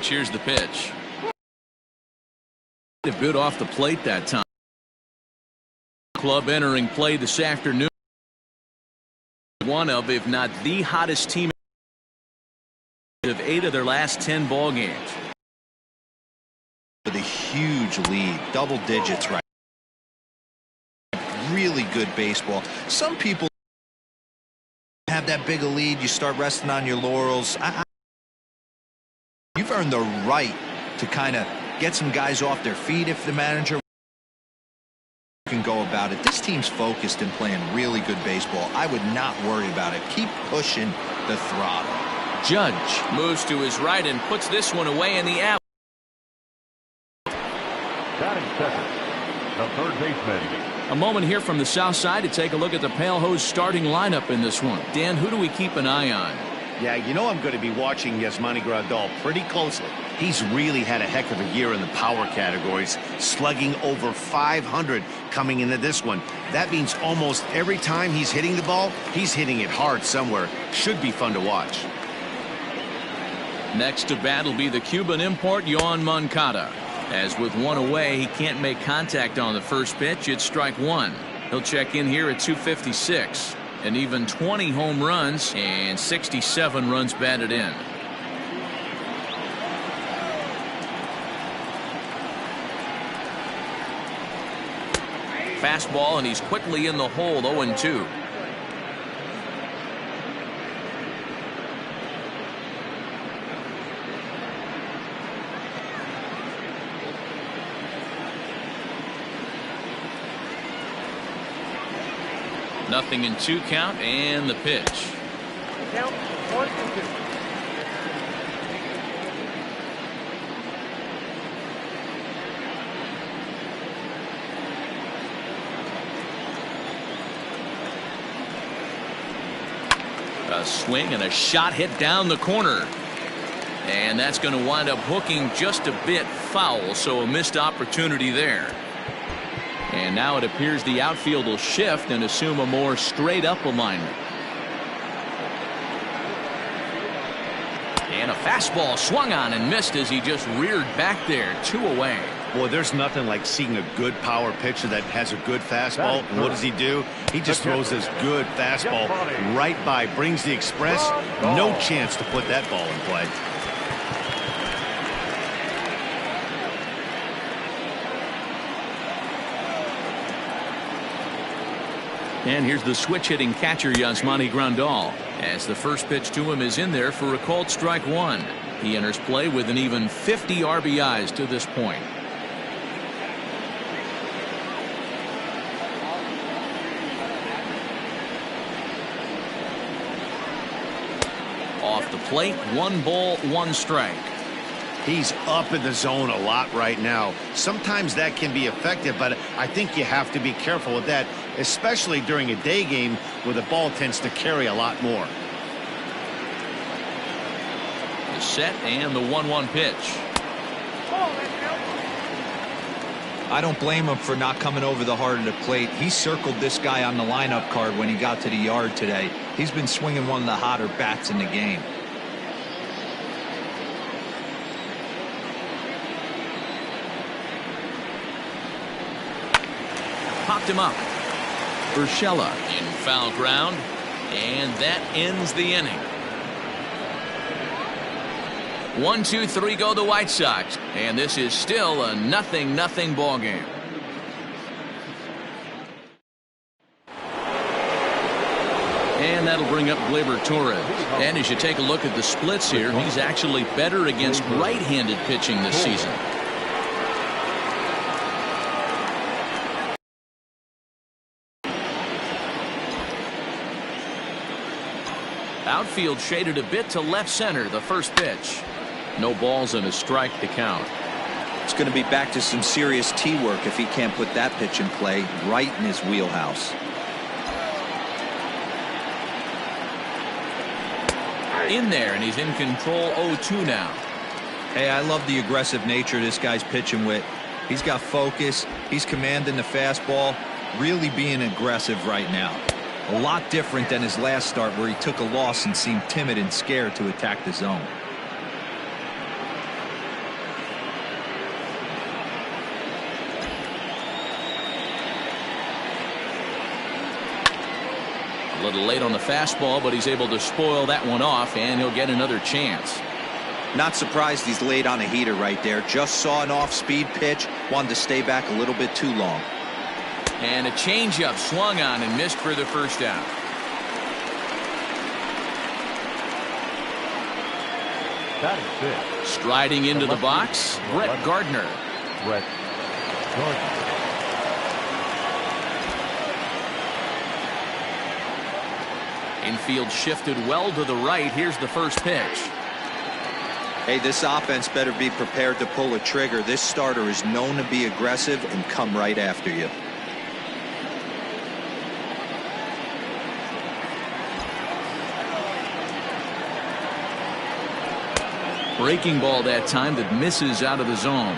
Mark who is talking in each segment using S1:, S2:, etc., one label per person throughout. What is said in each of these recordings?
S1: stretch. Here's the pitch. A bit off the plate that time. Club entering play this afternoon. One of, if not the hottest team of 8 of their last 10 ball games.
S2: With a huge lead, double digits right. Really good baseball. Some people have that big a lead, you start resting on your laurels. You've earned the right to kind of get some guys off their feet if the manager can go about it. This team's focused and playing really good baseball. I would not worry about it. Keep pushing the throttle.
S1: Judge moves to his right and puts this one away in the out.
S3: Batting second, the third baseman.
S1: A moment here from the south side to take a look at the Pale Hose starting lineup in this one. Dan, who do we keep an eye on?
S4: Yeah, you know I'm going to be watching Yasmani Grandal pretty closely. He's really had a heck of a year in the power categories, slugging over 500 coming into this one. That means almost every time he's hitting the ball, he's hitting it hard somewhere. Should be fun to watch.
S1: Next to bat will be the Cuban import, Yoan Moncada. As with one away, he can't make contact on the first pitch. It's strike one. He'll check in here at 256. And even 20 home runs and 67 runs batted in. Fastball, and he's quickly in the hole, 0-2. Nothing in 2 count, and the pitch.
S3: Count 1-2.
S1: A swing and a shot hit down the corner. And that's going to wind up hooking just a bit foul, so a missed opportunity there. And now it appears the outfield will shift and assume a more straight up alignment. And a fastball swung on and missed as he just reared back there. 2 away.
S4: Boy, there's nothing like seeing a good power pitcher that has a good fastball. And what does he do? He just throws this good fastball right by, brings the express. No chance to put that ball in play.
S1: And here's the switch hitting catcher Yasmani Grandal, as the first pitch to him is in there for a called strike one. He enters play with an even 50 RBIs to this point. Off the plate, 1 ball, 1 strike.
S4: He's up in the zone a lot right now. Sometimes that can be effective, but I think you have to be careful with that, especially during a day game where the ball tends to carry a lot more.
S1: The set and the 1-1 pitch.
S2: I don't blame him for not coming over the heart of the plate. He circled this guy on the lineup card when he got to the yard today. He's been swinging one of the hotter bats in the game.
S1: Popped him up. Urshela in foul ground, and that ends the inning. 1, 2, 3 go the White Sox, and this is still a 0-0 ball game. And that'll bring up Gleyber Torres. And as you take a look at the splits here, he's actually better against right-handed pitching this season. Outfield shaded a bit to left center. The first pitch. No balls and a strike to count.
S2: It's going to be back to some serious tee work if he can't put that pitch in play right in his wheelhouse.
S1: In there, and he's in control. 0-2 now.
S2: Hey, I love the aggressive nature this guy's pitching with. He's got focus. He's commanding the fastball. Really being aggressive right now. A lot different than his last start where he took a loss and seemed timid and scared to attack the zone.
S1: A little late on the fastball, but he's able to spoil that one off, and he'll get another chance.
S2: Not surprised he's laid on a heater right there. Just saw an off-speed pitch. Wanted to stay back a little bit too long.
S1: And a changeup swung on and missed for the first out.
S3: Batting fifth.
S1: Striding into the box, Brett Gardner.
S3: Brett Gardner.
S1: Infield shifted well to the right. Here's the first pitch.
S2: Hey, this offense better be prepared to pull a trigger. This starter is known to be aggressive and come right after you.
S1: Breaking ball that time that misses out of the zone.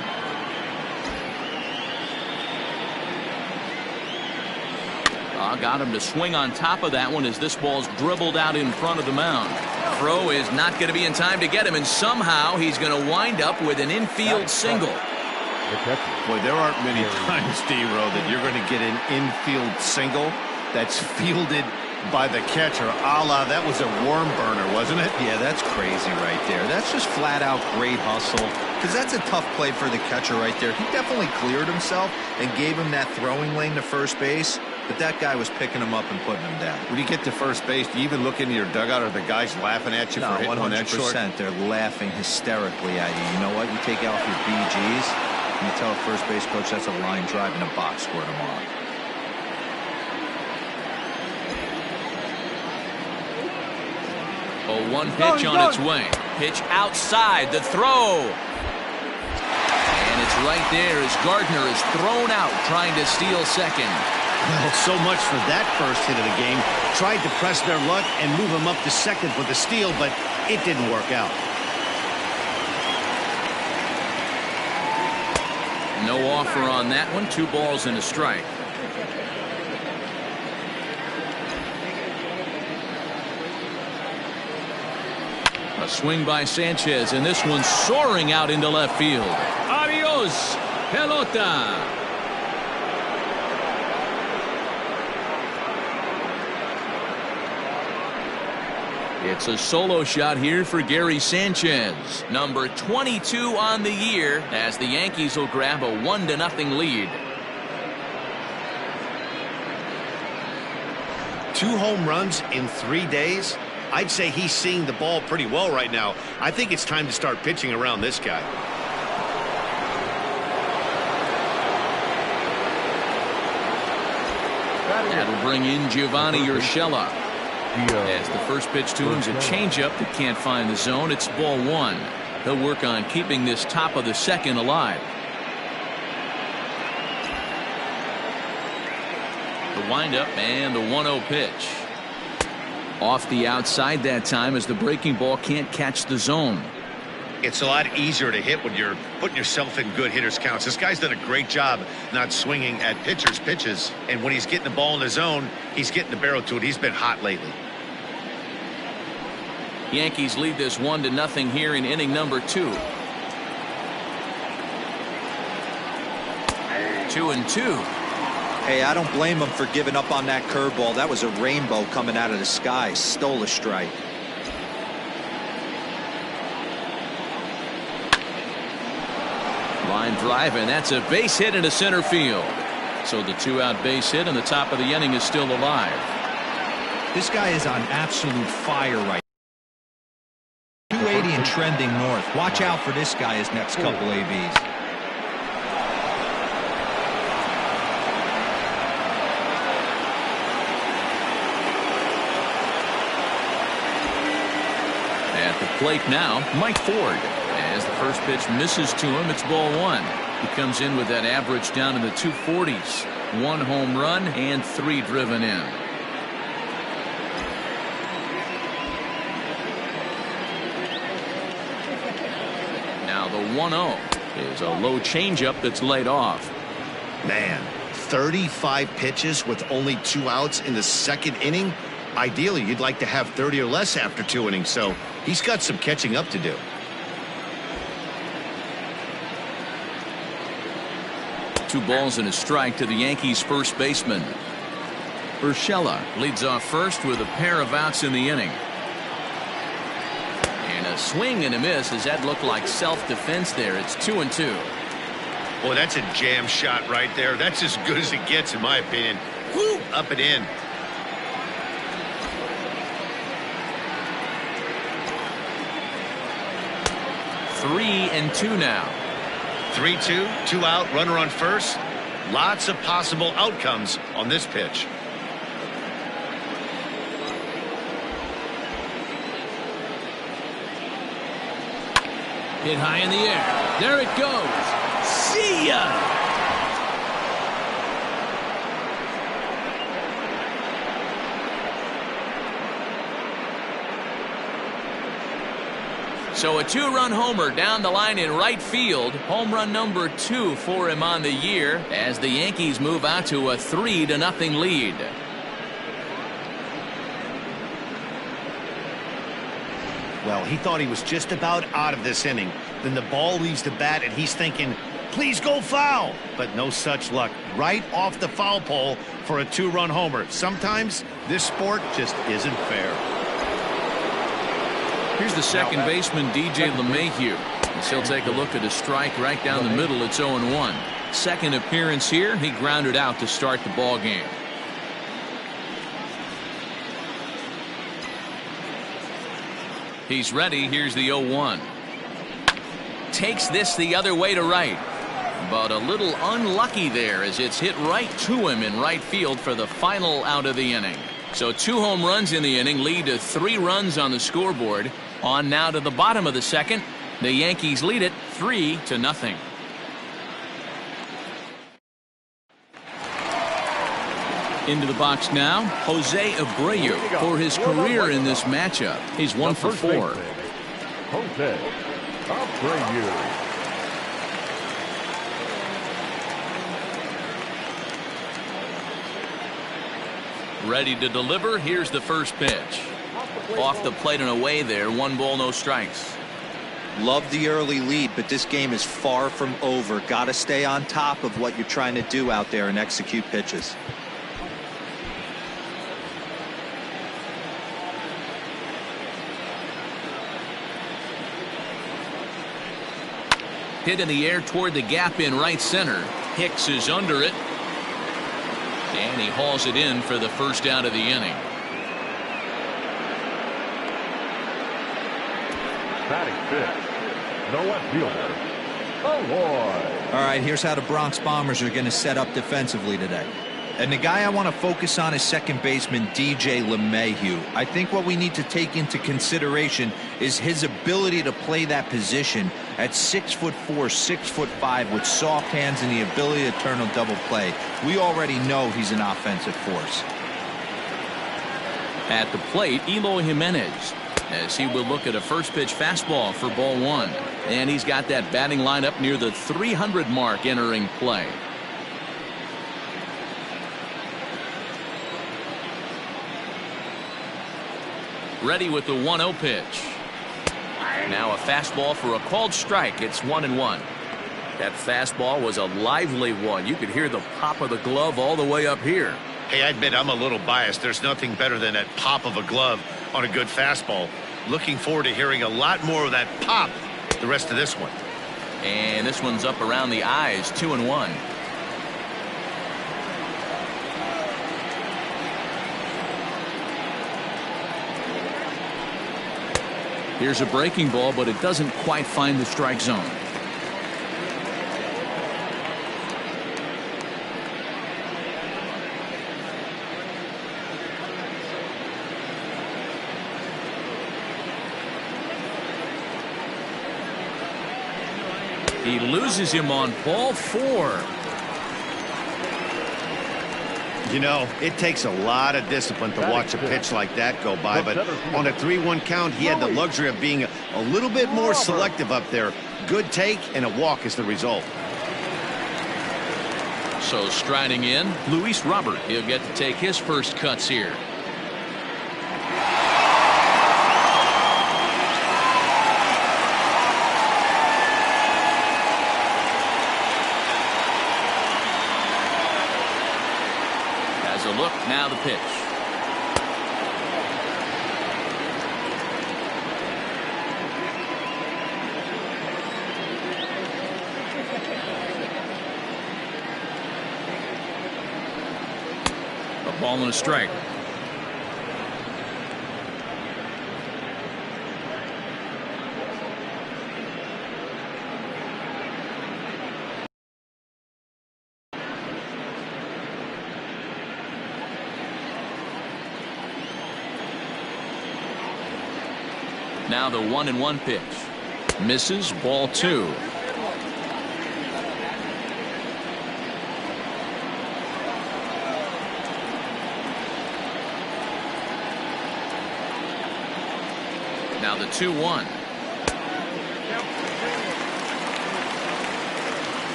S1: Got him to swing on top of that one as this ball's dribbled out in front of the mound. Throw is not going to be in time to get him, and somehow he's going to wind up with an infield single.
S4: Boy, there aren't many times, D-Row, that you're going to get an infield single that's fielded by the catcher. A la, that was a worm burner, wasn't it?
S2: Yeah, that's crazy right there. That's just flat out great hustle, because that's a tough play for the catcher right there. He definitely cleared himself and gave him that throwing lane to first base, but that guy was picking him up and putting him down.
S4: When you get to first base, do you even look into your dugout? Or the guys laughing at you for hitting on that short?
S2: 100%. They're laughing hysterically at you. You know what? You take out your BGs and you tell a first base coach that's a line drive in a box score tomorrow.
S1: Oh, one pitch on its way. Pitch outside, the throw. And it's right there as Gardner is thrown out trying to steal second.
S4: Well, so much for that first hit of the game. Tried to press their luck and move him up to second with the steal, but it didn't work out.
S1: No offer on that one. 2 balls and a strike. A swing by Sanchez, and this one's soaring out into left field. Adios, pelota. It's a solo shot here for Gary Sanchez, number 22 on the year, as the Yankees will grab a 1-0 lead.
S4: 2 home runs in 3 days. I'd say he's seeing the ball pretty well right now. I think it's time to start pitching around this guy.
S1: That'll bring in Giovanni Urshela. As the first pitch to him is a changeup that can't find the zone. It's ball 1. He'll work on keeping this top of the second alive. The windup and the 1-0 pitch. Off the outside that time as the breaking ball can't catch the zone.
S4: It's a lot easier to hit when you're putting yourself in good hitters counts. This guy's done a great job not swinging at pitchers' pitches. And when he's getting the ball in the zone, he's getting the barrel to it. He's been hot lately.
S1: Yankees lead this 1-0 here in inning number 2. 2-2.
S2: Hey, I don't blame him for giving up on that curveball. That was a rainbow coming out of the sky. Stole a strike.
S1: Line drive, and that's a base hit into center field. So the 2-out base hit, and the top of the inning is still alive.
S2: This guy is on absolute fire right now. 280 and trending north. Watch out for this guy his next couple ABs.
S1: At the plate now, Mike Ford. As the first pitch misses to him, it's ball 1. He comes in with that average down in the 240s. 1 home run and 3 driven in. Now the 1-0 is a low changeup that's laid off.
S4: Man, 35 pitches with only 2 outs in the second inning. Ideally, you'd like to have 30 or less after 2 innings, so he's got some catching up to do. Two balls and a strike to the Yankees first baseman.
S1: Urshela leads off first with a pair of outs in the inning. And a swing and a miss as that looked like self-defense there. It's 2-2.
S4: Boy, that's a jam shot right there. That's as good as it gets, in my opinion. Woo! Up and in.
S1: Three and two now.
S4: 3-2, 2 out, runner on first. Lots of possible outcomes on this pitch.
S1: Hit high in the air. There it goes. See ya! So a two-run homer down the line in right field. Home run number 2 for him on the year as the Yankees move out to a 3-0 lead.
S4: Well, he thought he was just about out of this inning. Then the ball leaves the bat and he's thinking, please go foul. But no such luck. Right off the foul pole for a 2-run homer. Sometimes this sport just isn't fair.
S1: Here's the second baseman, DJ LeMahieu. As he'll take a look at a strike right down the middle. It's 0-1. Second appearance here. He grounded out to start the ball game. He's ready. Here's the 0-1. Takes this the other way to right. But a little unlucky there as it's hit right to him in right field for the final out of the inning. So 2 home runs in the inning lead to 3 runs on the scoreboard. On now to the bottom of the second. The Yankees lead it 3-0. Into the box now, Jose Abreu for his career in this matchup. He's 1 for 4.
S3: Jose Abreu.
S1: Ready to deliver. Here's the first pitch. Off the plate and away there. 1 ball, no strikes.
S2: Love the early lead, but this game is far from over. Got to stay on top of what you're trying to do out there and execute pitches.
S1: Hit in the air toward the gap in right center. Hicks is under it. And he hauls it in for the first out of the inning.
S3: Batting fifth, no left fielder, Lloyd.
S2: All right, here's how the Bronx Bombers are going to set up defensively today. And the guy I want to focus on is second baseman DJ LeMahieu. I think what we need to take into consideration is his ability to play that position at 6'4", 6'5", with soft hands and the ability to turn a double play. We already know he's an offensive force.
S1: At the plate, Eloy Jimenez, as he will look at a first pitch fastball for ball 1. And he's got that batting lineup near the 300 mark entering play. Ready with the 1-0 pitch. Now a fastball for a called strike. It's 1-1. That fastball was a lively one. You could hear the pop of the glove all the way up here.
S4: Hey, I admit I'm a little biased. There's nothing better than that pop of a glove on a good fastball. Looking forward to hearing a lot more of that pop the rest of this one.
S1: And this one's up around the eyes. 2-1. Here's a breaking ball, but it doesn't quite find the strike zone. He loses him on ball 4.
S4: You know, it takes a lot of discipline to watch a pitch like that go by, but on a 3-1 count, he had the luxury of being a little bit more selective up there. Good take and a walk is the result.
S1: So striding in, Luis Robert. He'll get to take his first cuts here. A look now the pitch. Ball and a strike. Now the 1-1 pitch. Misses. Ball 2. Now the 2-1.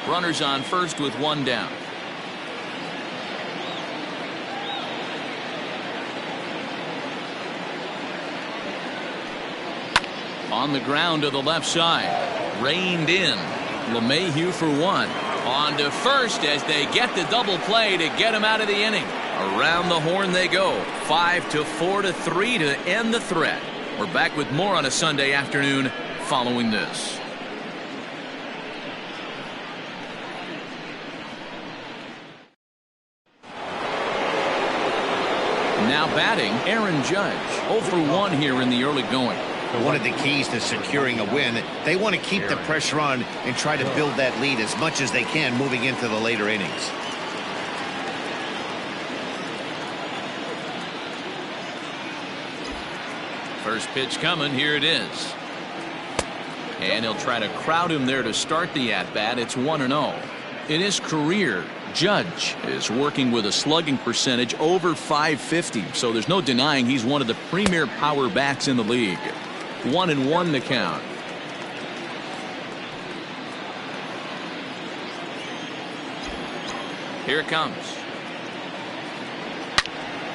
S1: Runners on first with one down. On the ground to the left side. Reined in. LeMahieu for one. On to first as they get the double play to get him out of the inning. Around the horn they go. 5-4-3 to end the threat. We're back with more on a Sunday afternoon following this. Now batting, Aaron Judge. 0 for 1 here in the early going.
S4: One of the keys to securing a win, they want to keep the pressure on and try to build that lead as much as they can moving into the later innings.
S1: First pitch coming. Here it is. And he'll try to crowd him there to start the at-bat. It's 1-0. In his career, Judge is working with a slugging percentage over .550, so there's no denying he's one of the premier power bats in the league. 1-1 the count. Here it comes.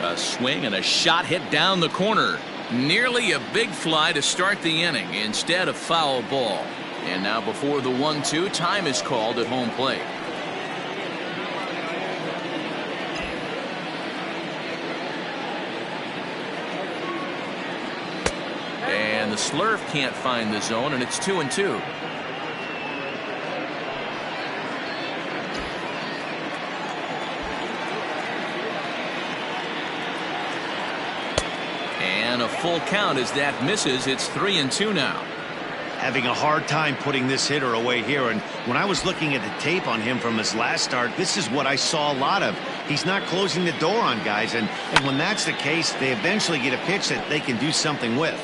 S1: A swing and a shot hit down the corner. Nearly a big fly to start the inning. Instead, a foul ball. And now before the 1-2, time is called at home plate. And the slurve can't find the zone, and it's 2-2. And a full count as that misses. It's 3-2 now.
S4: Having a hard time putting this hitter away here, and when I was looking at the tape on him from his last start, this is what I saw a lot of. He's not closing the door on guys, and when that's the case, they eventually get a pitch that they can do something with.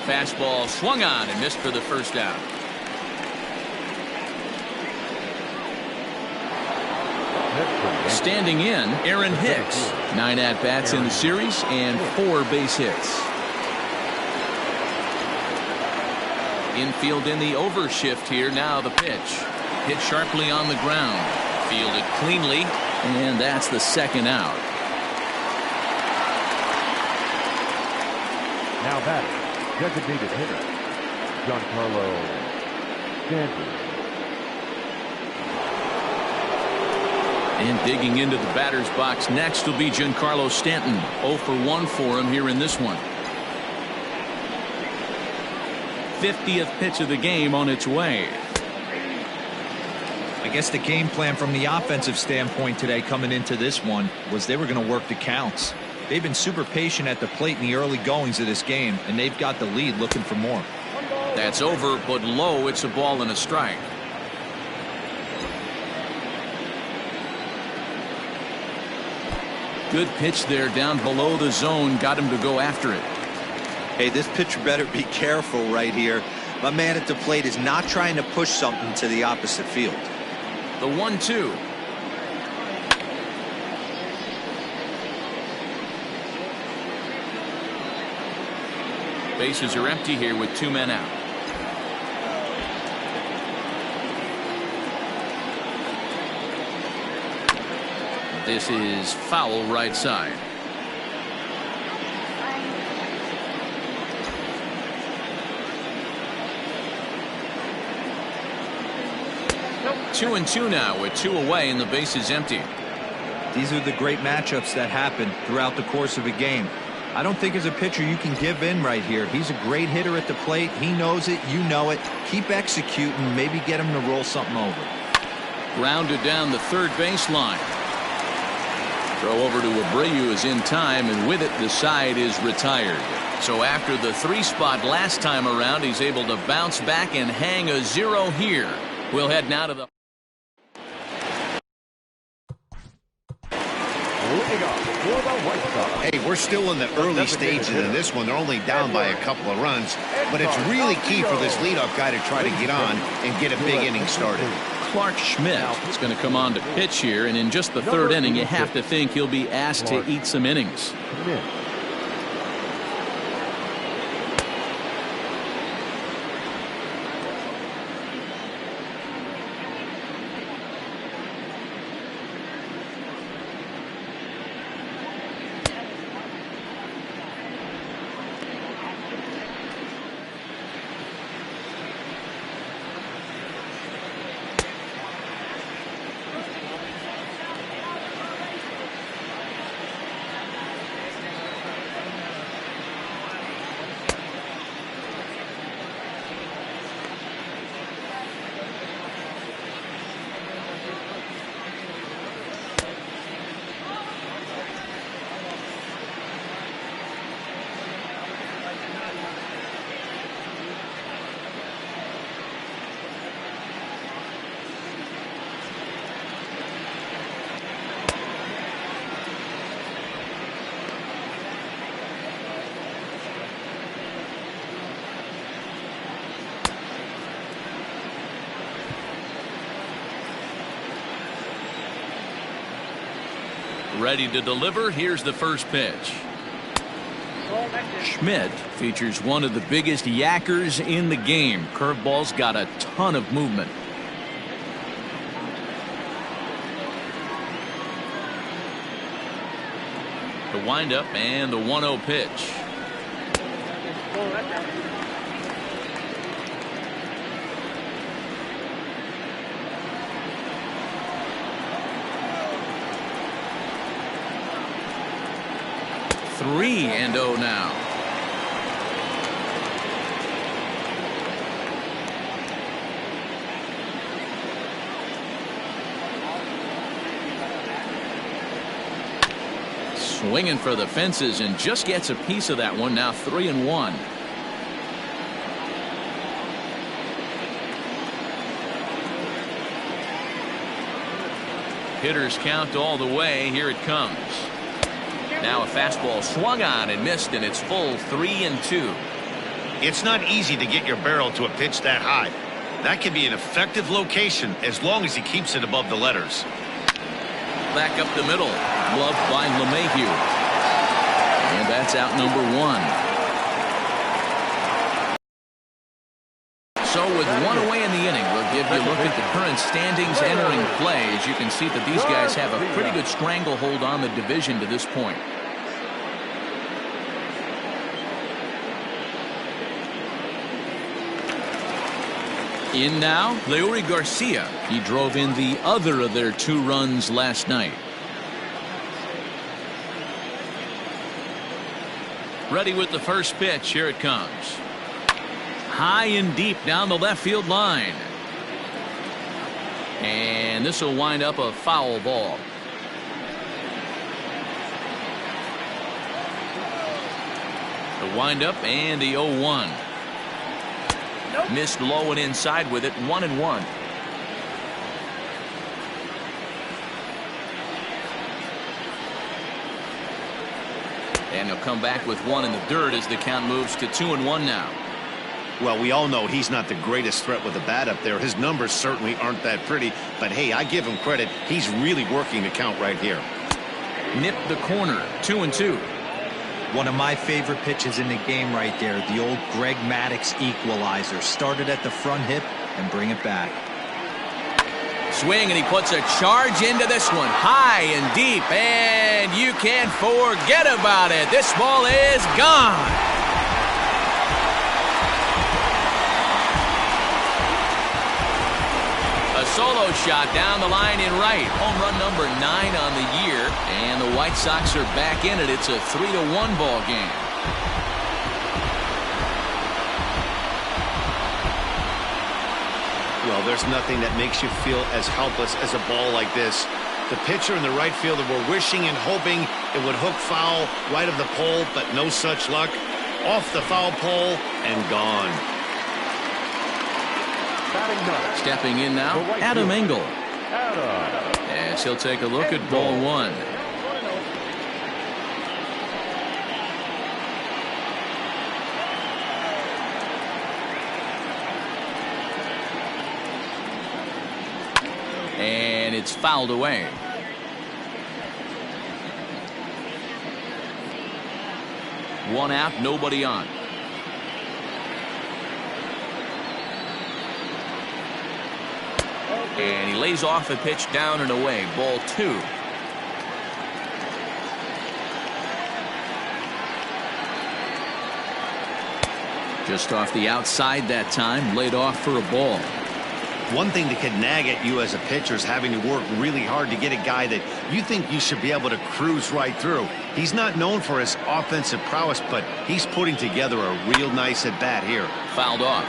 S1: Fastball swung on and missed for the first out. Standing in, Aaron Hicks. 9 at-bats in the series and 4 base hits. Infield in the overshift here. Now the pitch. Hit sharply on the ground. Fielded cleanly, and that's the second out.
S3: Now batting, designated hitter, Giancarlo Stanton.
S1: And digging into the batter's box next will be Giancarlo Stanton. 0 for 1 for him here in this one. 50th pitch of the game on its way.
S2: I guess the game plan from the offensive standpoint today coming into this one was they were going to work the counts. They've been super patient at the plate in the early goings of this game, and they've got the lead looking for more.
S1: That's over, but low. It's a ball and a strike. Good pitch there down below the zone. Got him to go after it.
S2: Hey, this pitcher better be careful right here. My man at the plate is not trying to push something to the opposite field.
S1: The 1-2. Bases are empty here with 2 men out. This is foul right side. 2-2 now with 2 away and the bases empty.
S2: These are the great matchups that happen throughout the course of a game. I don't think as a pitcher you can give in right here. He's a great hitter at the plate. He knows it. You know it. Keep executing. Maybe get him to roll something over.
S1: Grounded down the third baseline. Throw over to Abreu is in time, and with it the side is retired. So after the 3 spot last time around, he's able to bounce back and hang a 0 here. We'll head now to the
S4: Hey, we're still in the early stages of this one. They're only down by a couple of runs, but it's really key for this leadoff guy to try to get on and get a big inning started.
S1: Clark Schmidt is going to come on to pitch here, and in just the 3rd inning, you have to think he'll be asked to eat some innings. Ready to deliver. Here's the first pitch. Schmidt features one of the biggest yackers in the game. Curveball's got a ton of movement. The windup and the 1-0 pitch. Three and 0 now. Swinging for the fences and just gets a piece of that one. Now 3-1. Hitters count all the way. Here it comes. Now a fastball swung on and missed, and it's full 3-2.
S4: It's not easy to get your barrel to a pitch that high. That can be an effective location as long as he keeps it above the letters.
S1: Back up the middle. Gloved by LeMahieu. And that's out number 1. So with 1 away in the inning, we'll give you a look at the current standings entering play. As you can see that these guys have a pretty good stranglehold on the division to this point. In now, Leury Garcia. He drove in the other of their 2 runs last night. Ready with the first pitch. Here it comes. High and deep down the left field line. And this will wind up a foul ball. The windup and the 0-1. Nope. Missed low and inside with it. 1-1. And he'll come back with 1 in the dirt as the count moves to 2-1 now.
S4: Well, we all know he's not the greatest threat with the bat up there. His numbers certainly aren't that pretty, but hey, I give him credit. He's really working the count right here.
S1: Nipped the corner. 2-2.
S2: One of my favorite pitches in the game right there. The old Greg Maddux equalizer. Started at the front hip and bring it back.
S1: Swing, and he puts a charge into this one. High and deep, and you can't forget about it. This ball is gone. solo shot down the line in right. Home run number 9 on the year, and the White Sox are back in it. It's a 3-1 ball game.
S4: Well, there's nothing that makes you feel as helpless as a ball like this. The pitcher and the right fielder were wishing and hoping it would hook foul right of the pole, but no such luck. Off the foul pole and gone.
S1: Stepping in now, Adam Engel. As he'll take a look at ball 1. And it's fouled away. One out, nobody on. And he lays off a pitch down and away. Ball 2. Just off the outside that time, laid off for a ball.
S4: One thing that can nag at you as a pitcher is having to work really hard to get a guy that you think you should be able to cruise right through. He's not known for his offensive prowess, but he's putting together a real nice at-bat here.
S1: Fouled off.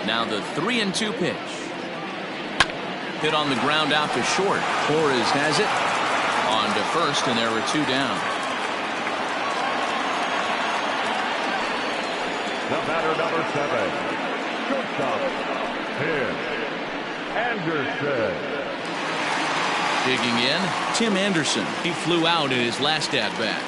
S1: Now the 3-2 pitch. Hit on the ground out to short. Torres has it. On to first, and there are 2 down.
S3: The batter, number 7, shortstop, Tim Anderson.
S1: Digging in, Tim Anderson. He flew out in his last at-bat.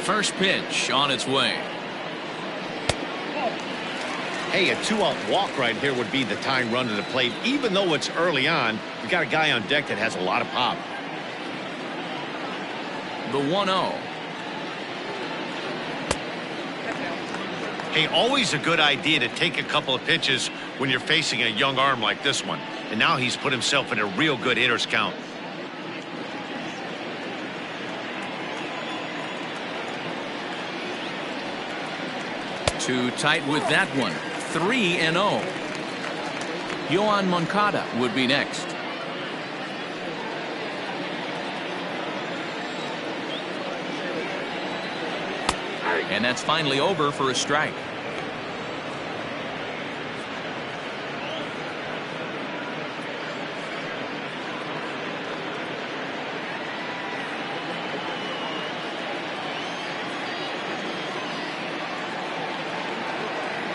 S1: First pitch on its way.
S4: Hey, a 2-out walk right here would be the tying run to the plate. Even though it's early on, you got a guy on deck that has a lot of pop.
S1: The 1-0.
S4: Hey, always a good idea to take a couple of pitches when you're facing a young arm like this one. And now he's put himself in a real good hitter's count.
S1: Too tight with that one. 3-0. Yoan Moncada would be next. And that's finally over for a strike.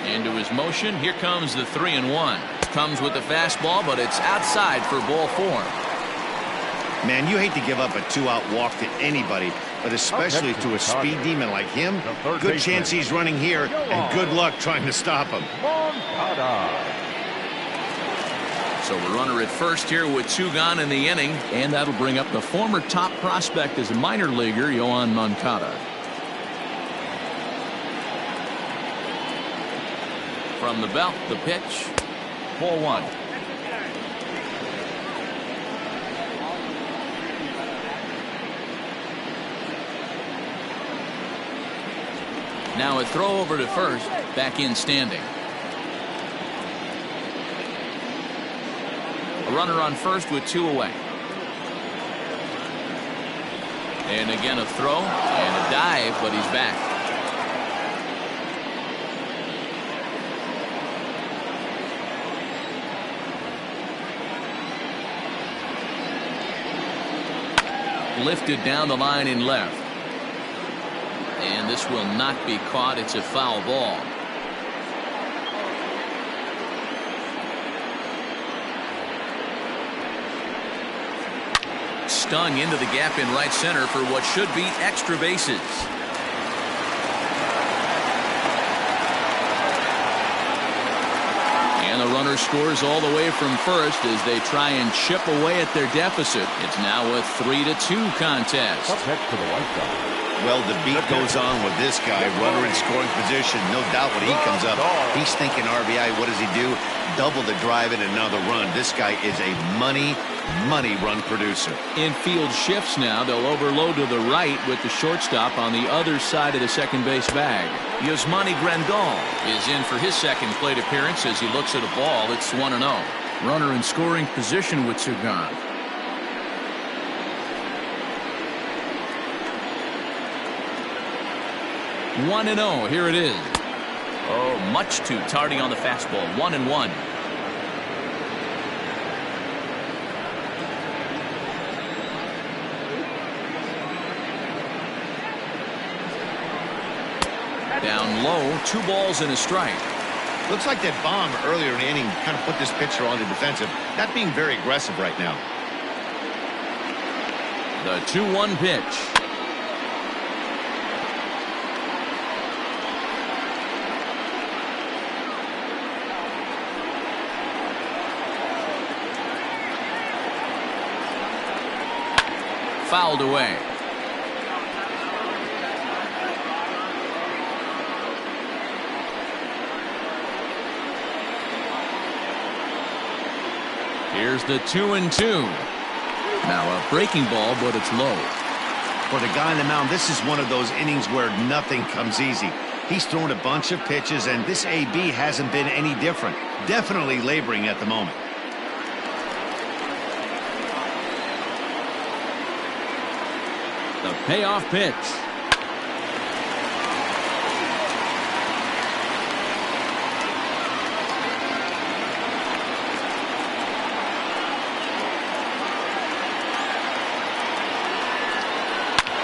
S1: Into his motion. Here comes the 3-1. Comes with the fastball, but it's outside for ball 4.
S4: Man, you hate to give up a 2-out walk to anybody, but especially to a speed demon like him. Good chance he's running here, and good luck trying to stop him.
S1: So a runner at first here with 2 gone in the inning, and that'll bring up the former top prospect as a minor leaguer, Yoan Moncada. From the belt, the pitch. Ball 1. Now a throw over to first. Back in standing. A runner on first with 2 away. And again a throw and a dive, but he's back. Lifted down the line in left. And this will not be caught. It's a foul ball. Stung into the gap in right center for what should be extra bases. And the runner scores all the way from first as they try and chip away at their deficit. It's now a 3-2 contest.
S3: Up next to the White Sox,
S4: Well, the beat goes on with this guy. Runner in scoring position. No doubt when he comes up, he's thinking RBI. What does he do? Double the drive and another run. This guy is a money run producer.
S1: Infield shifts now. They'll overload to the right with the shortstop on the other side of the second base bag. Yasmani Grandal is in for his second plate appearance as he looks at a ball. It's 1-0. Runner in scoring position with Sugan. 1-0. Here it is. Oh, much too tardy on the fastball. 1-1. Down low, 2 balls and a strike.
S4: Looks like that bomb earlier in the inning kind of put this pitcher on the defensive. Not being very aggressive right now.
S1: The 2-1 pitch. Fouled away. Here's the 2-2. Now a breaking ball, but it's low.
S4: For the guy on the mound, this is one of those innings where nothing comes easy. He's thrown a bunch of pitches, and this AB hasn't been any different. Definitely laboring at the moment.
S1: The payoff pitch.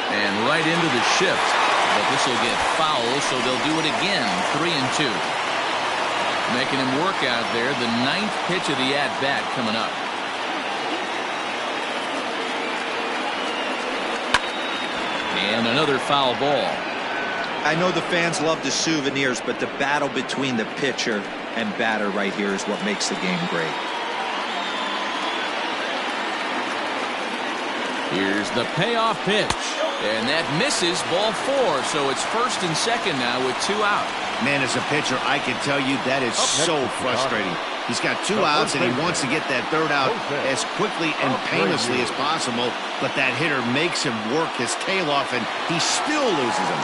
S1: And right into the shift. But this will get foul, so they'll do it again. 3-2. Making him work out there. The 9th pitch of the at-bat coming up. And another foul ball.
S2: I know the fans love the souvenirs, but the battle between the pitcher and batter right here is what makes the game great.
S1: Here's the payoff pitch. And that misses, ball 4. So it's first and second now with 2 out.
S4: Man, as a pitcher, I can tell you that is so frustrating. He's got 2 outs, and he wants to get that 3rd out as quickly and painlessly as possible, but that hitter makes him work his tail off, and he still loses him.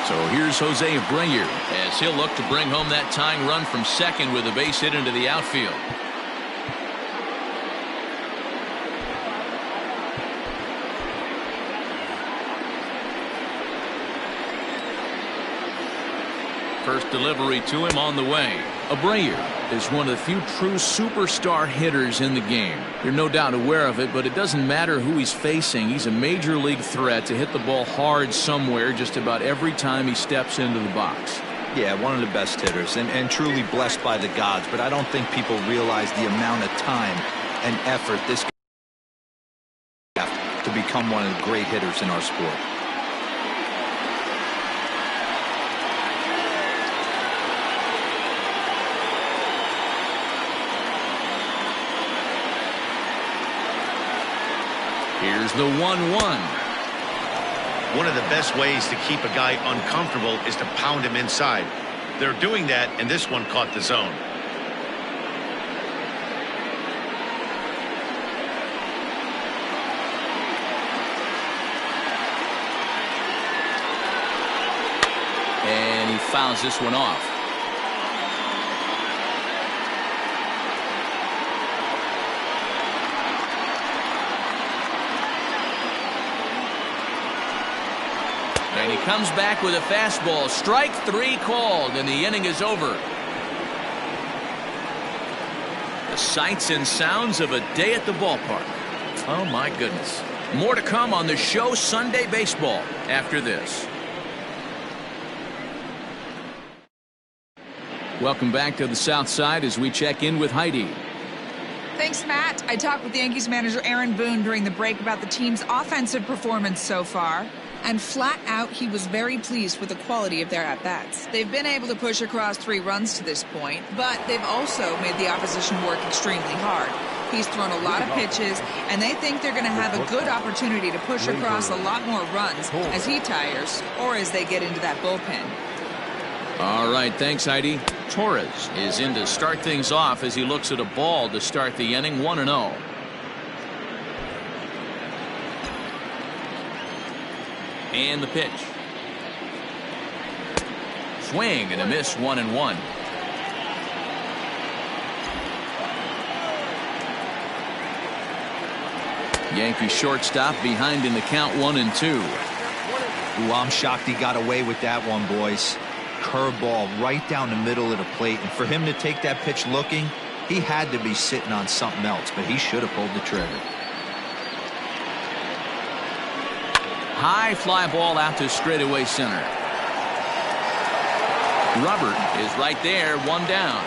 S1: So here's Jose Abreu as he'll look to bring home that tying run from second with a base hit into the outfield. First delivery to him on the way. Abreu is one of the few true superstar hitters in the game. You're no doubt aware of it, but it doesn't matter who he's facing. He's a major league threat to hit the ball hard somewhere just about every time he steps into the box.
S2: Yeah, one of the best hitters and truly blessed by the gods, but I don't think people realize the amount of time and effort this guy has to become one of the great hitters in our sport.
S1: Here's the 1-1.
S4: One of the best ways to keep a guy uncomfortable is to pound him inside. They're doing that, and this one caught the zone.
S1: And he fouls this one off. And he comes back with a fastball. Strike 3 called, and the inning is over. The sights and sounds of a day at the ballpark. Oh, my goodness. More to come on the show Sunday Baseball after this. Welcome back to the South Side as we check in with Heidi.
S5: Thanks, Matt. I talked with Yankees manager Aaron Boone during the break about the team's offensive performance so far. And flat out, he was very pleased with the quality of their at-bats. They've been able to push across 3 runs to this point, but they've also made the opposition work extremely hard. He's thrown a lot of pitches, and they think they're going to have a good opportunity to push across a lot more runs as he tires or as they get into that bullpen.
S1: All right, thanks, Heidi. Torres is in to start things off as he looks at a ball to start the inning, 1-0. And the pitch. Swing and a miss, 1-1. Yankee shortstop behind in the count, 1-2.
S2: Ooh, I'm shocked he got away with that one, boys. Curveball right down the middle of the plate, and for him to take that pitch looking, he had to be sitting on something else, but he should have pulled the trigger.
S1: High fly ball out to straightaway center. Robert is right there, one down.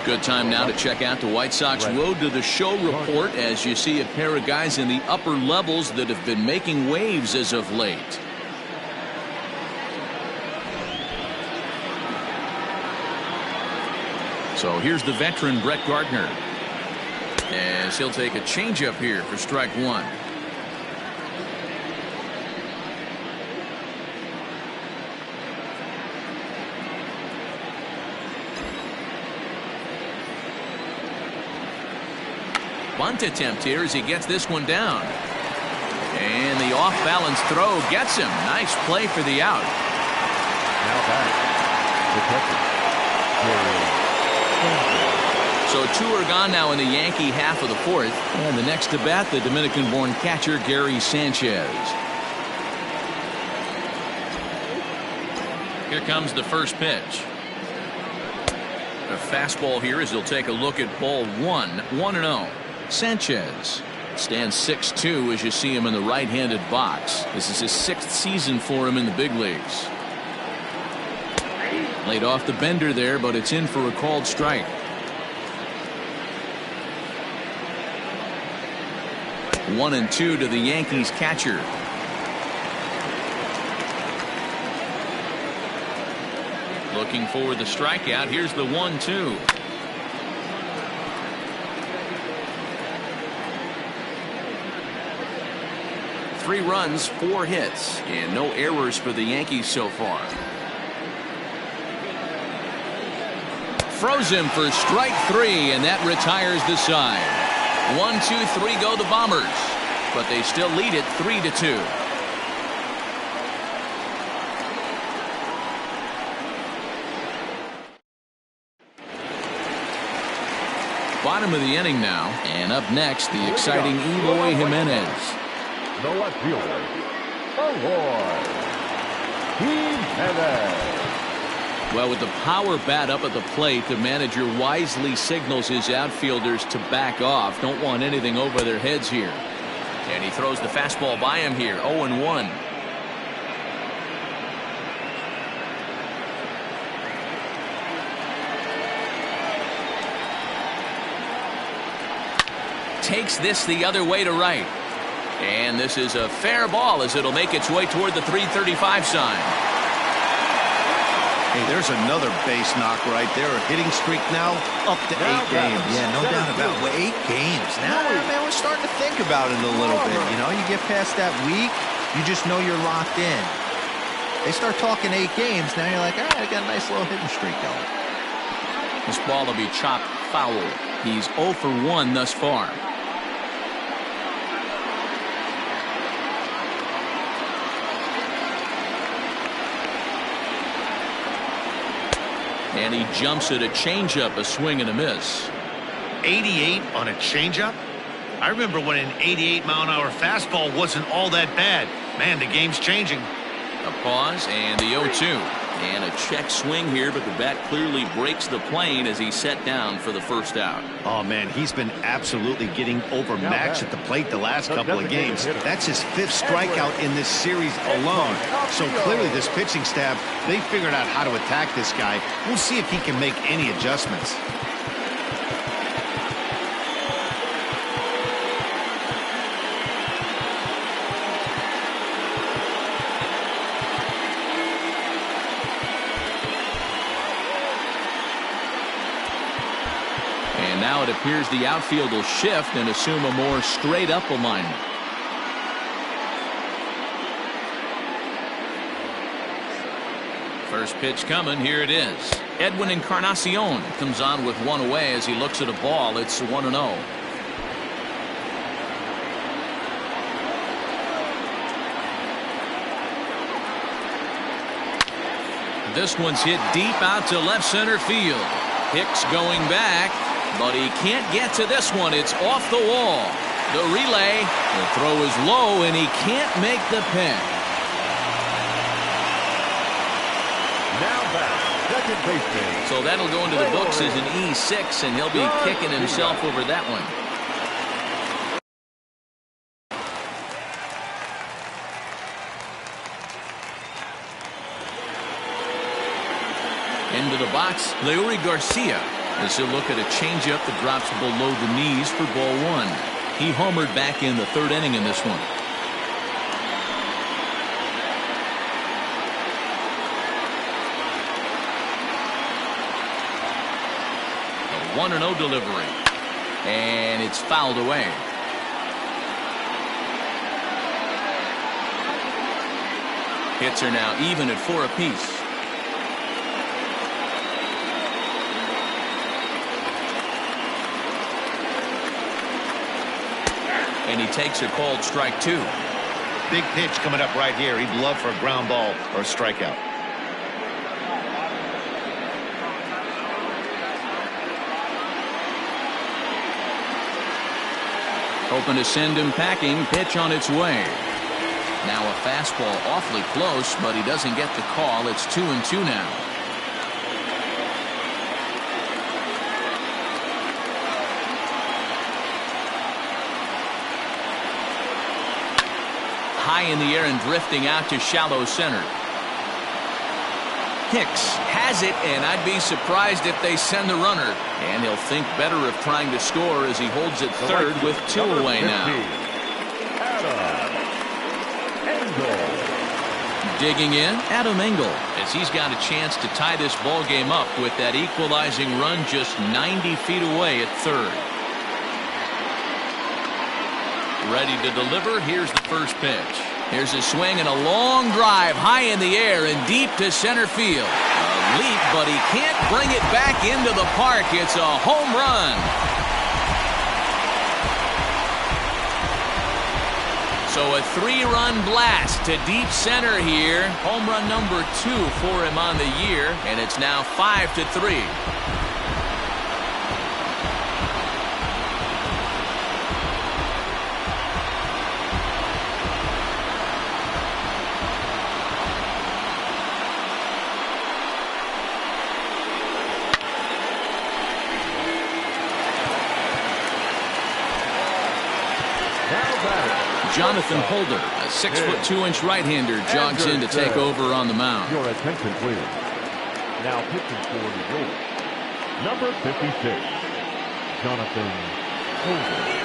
S1: Good time now to check out the White Sox Road to the Show report as you see a pair of guys in the upper levels that have been making waves as of late. So here's the veteran Brett Gardner as he'll take a changeup here for strike one. Bunt attempt here as he gets this one down. And the off-balance throw gets him. Nice play for the out.
S3: Now back.
S1: So two are gone now in the Yankee half of the fourth. And the next to bat, the Dominican-born catcher Gary Sanchez. Here comes the first pitch. A fastball here as he'll take a look at ball one. 1-0. Sanchez stands 6'2" as you see him in the right-handed box. This is his 6th season for him in the big leagues. Laid off the bender there, but it's in for a called strike. One and two to the Yankees catcher. Looking for the strikeout. Here's the 1-2. Three runs, 4 hits, and no errors for the Yankees so far. Froze him for strike 3, and that retires the side. 1-2-3 go the Bombers, but they still lead it 3-2. Bottom of the inning now, and up next, the exciting Eloy Jimenez.
S3: The left fielder, Eloy Jimenez.
S1: Well, with the power bat up at the plate, the manager wisely signals his outfielders to back off. Don't want anything over their heads here. And he throws the fastball by him here. 0-1. Takes this the other way to right. And this is a fair ball as it'll make its way toward the 335 sign.
S4: Hey, there's another base knock right there. A hitting streak now up to 8 games.
S2: Yeah, no doubt about it. Well, 8 games. Now, man, we're starting to think about it a little bit. You know, you get past that week, you just know you're locked in. They start talking 8 games, now you're like, all right, I got a nice little hitting streak going.
S1: This ball will be chopped foul. He's 0 for 1 thus far. And he jumps at a changeup, a swing and a miss.
S4: 88 on a changeup? I remember when an 88-mile-an-hour fastball wasn't all that bad. Man, the game's changing.
S1: A pause and the 0-2. And a check swing here, but the bat clearly breaks the plane as he's set down for the first out.
S4: Oh, man, he's been absolutely getting overmatched at the plate the last couple of games. That's his 5th strikeout in this series alone. So clearly this pitching staff, they figured out how to attack this guy. We'll see if he can make any adjustments.
S1: now it appears the outfield will shift and assume a more straight up alignment. First pitch coming. Here it is. Edwin Encarnacion comes on with one away as he looks at a ball. It's 1-0. This one's hit deep out to left center field. Hicks going back, but he can't get to this one. It's off the wall. The relay. The throw is low, and he can't make the pick.
S3: Now back, second baseman.
S1: So that'll go into the books as an E6, and he'll be kicking himself over that one. Into the box, Leury Garcia. As he'll look at a changeup that drops below the knees for ball one. He homered back in the third inning in this one. A 1-0 delivery. And it's fouled away. Hits are now even at 4 apiece. And he takes a called strike 2.
S4: Big pitch coming up right here. He'd love for a ground ball or a strikeout.
S1: Hoping to send him packing. Pitch on its way. Now a fastball awfully close, but he doesn't get the call. It's 2-2 now. High in the air and drifting out to shallow center. Hicks has it, and I'd be surprised if they send the runner. And he'll think better of trying to score as he holds it third with 2 away now.
S3: Engel.
S1: Digging in, Adam Engel, as he's got a chance to tie this ball game up with that equalizing run just 90 feet away at third. Ready to deliver. Here's the first pitch. Here's a swing and a long drive high in the air and deep to center field. A leap, but he can't bring it back into the park. It's a home run. So a 3-run blast to deep center here. Home run number 2 for him on the year, and it's now 5-3. Jonathan Holder, a 6'2" right-hander, jogs in to take over on the mound.
S3: Your attention, please. Now pitching for New York, number 56, Jonathan Holder.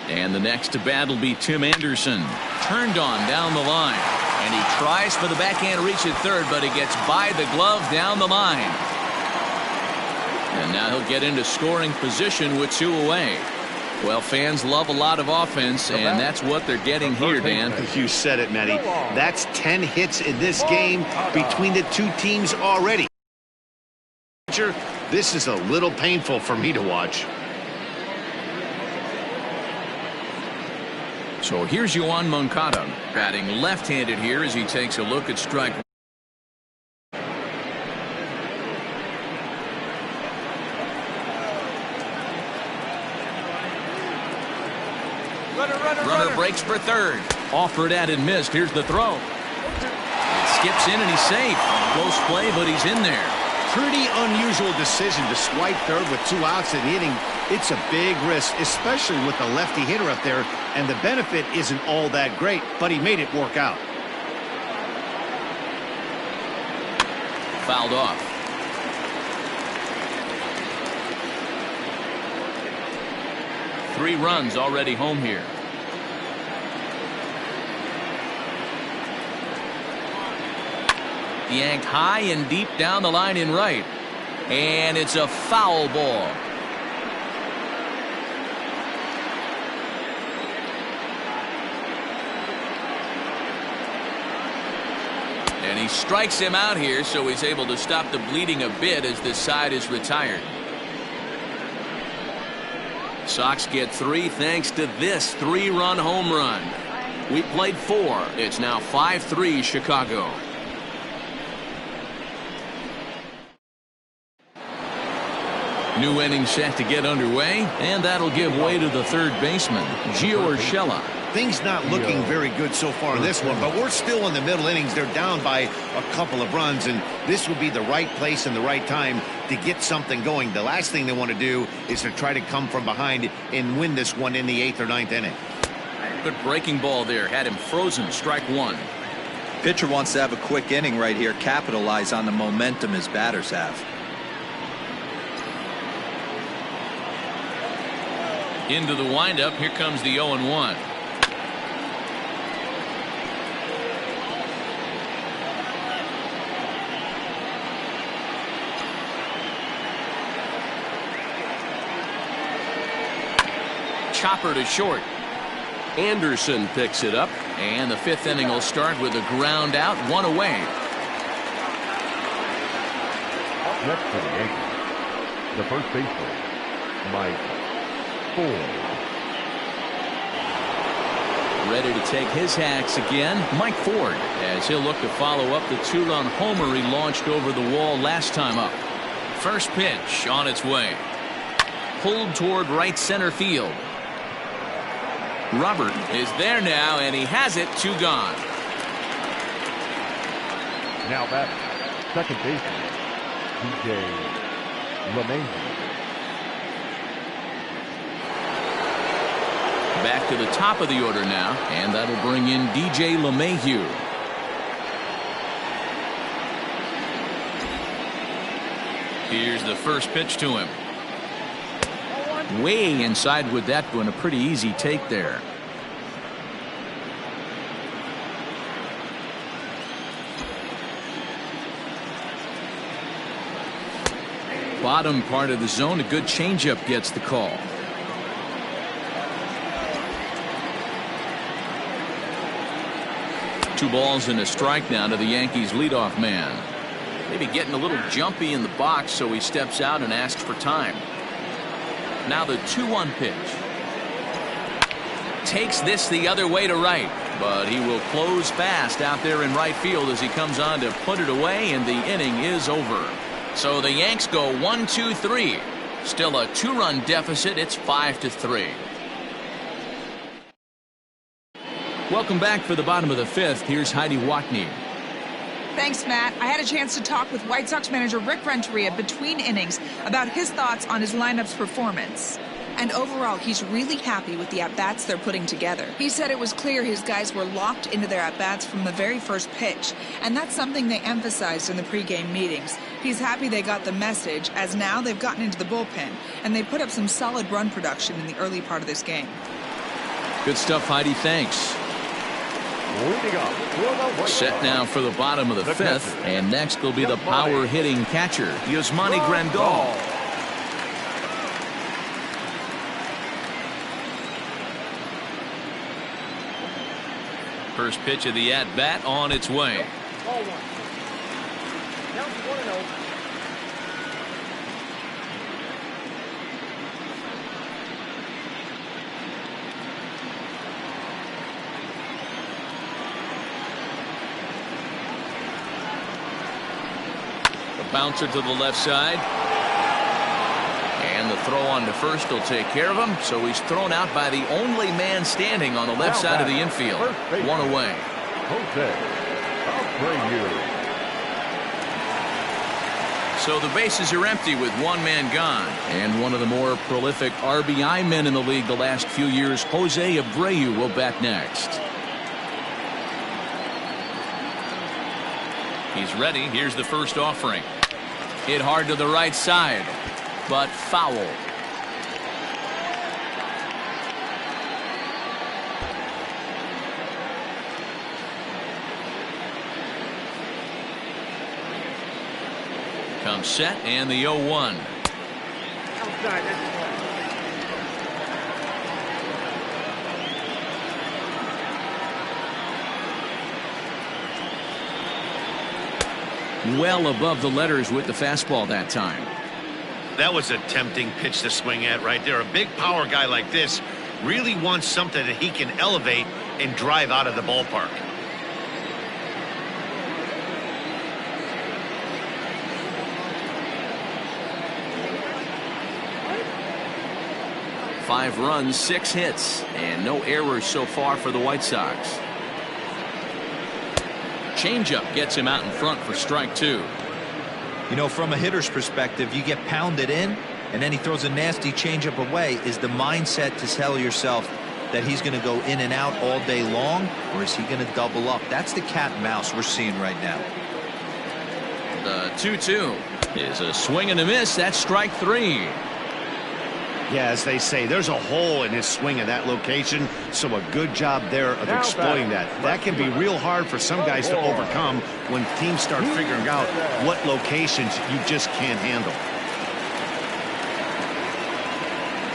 S1: And the next to bat will be Tim Anderson. Turned on down the line. And he tries for the backhand reach at third, but he gets by the glove down the line. And now he'll get into scoring position with 2 away. Well, fans love a lot of offense, and that's what they're getting here, Dan.
S4: You said it, Matty. That's 10 hits in this game between the two teams already. This is a little painful for me to watch.
S1: So here's Yoan Moncada, batting left-handed here as he takes a look at strike. Runner breaks for third. Offered at and missed. Here's the throw. It skips in and he's safe. Close play, but he's in there.
S4: Pretty unusual decision to swipe third with 2 outs in the inning. It's a big risk, especially with the lefty hitter up there, and the benefit isn't all that great, but he made it work out.
S1: Fouled off. Three runs already home here. Yanked high and deep down the line in right. And it's a foul ball. And he strikes him out here, so he's able to stop the bleeding a bit as this side is retired. Sox get 3 thanks to this 3-run home run. We played 4. It's now 5-3 Chicago. New inning set to get underway, and that'll give way to the third baseman, Gio Urshela.
S4: Things not looking very good so far in this one, but we're still in the middle innings. They're down by a couple of runs, and this would be the right place and the right time to get something going. The last thing they want to do is to try to come from behind and win this one in the 8th or 9th inning.
S1: Good breaking ball there. Had him frozen. Strike 1.
S2: Pitcher wants to have a quick inning right here, capitalize on the momentum his batters have.
S1: Into the windup. Here comes the 0-1. Chopper to short. Anderson picks it up, and the 5th inning will start with a ground out, 1 away.
S3: Next for the Yankees, the first baseman, Mike Ford.
S1: Ready to take his hacks again, Mike Ford, as he'll look to follow up the 2-run homer he launched over the wall last time up. First pitch on its way. Pulled toward right center field. Robert is there now, and he has it. 2 gone.
S3: Now back, second baseman, DJ LeMahieu.
S1: Back to the top of the order now, and that'll bring in DJ LeMahieu. Here's the first pitch to him. Way inside with that one. A pretty easy take there. Bottom part of the zone. A good changeup gets the call. Two balls and a strike now to the Yankees leadoff man. Maybe getting a little jumpy in the box, so he steps out and asks for time. Now the 2-1 pitch. Takes this the other way to right, but he will close fast out there in right field as he comes on to put it away, and the inning is over. So the Yanks go 1-2-3. Still a 2-run deficit. It's 5-3. Welcome back for the bottom of the 5th. Here's Heidi Watney.
S5: Thanks, Matt. I had a chance to talk with White Sox manager Rick Renteria between innings about his thoughts on his lineup's performance. And overall, he's really happy with the at-bats they're putting together. He said it was clear his guys were locked into their at-bats from the very first pitch, and that's something they emphasized in the pregame meetings. He's happy they got the message, as now they've gotten into the bullpen, and they put up some solid run production in the early part of this game.
S1: Good stuff, Heidi. Thanks. Set now for the bottom of the 5th, and next will be the power-hitting catcher, Yasmani Grandal. First pitch of the at-bat on its way.
S3: Ball one. Count 1-0.
S1: The bouncer to the left side. And the throw on to first will take care of him. So he's thrown out by the only man standing on the left side of the infield. One away.
S3: Jose Abreu.
S1: So the bases are empty with one man gone. And one of the more prolific RBI men in the league the last few years, Jose Abreu, will bat next. He's ready. Here's the first offering. Hit hard to the right side, but foul. Comes set and the 0-1.
S3: Outside.
S1: Well above the letters with the fastball that time.
S4: That was a tempting pitch to swing at right there. A big power guy like this really wants something that he can elevate and drive out of the ballpark.
S1: Five runs, 6 hits, and no errors so far for the White Sox. Changeup gets him out in front for strike 2.
S2: You know, from a hitter's perspective, you get pounded in, and then he throws a nasty changeup away. Is the mindset to tell yourself that he's going to go in and out all day long, or is he going to double up? That's the cat and mouse we're seeing right now.
S1: The 2-2 is a swing and a miss. That's strike 3.
S4: Yeah, as they say, there's a hole in his swing in that location, so a good job there of exploiting that. That can be real hard for some guys to overcome when teams start figuring out what locations you just can't handle.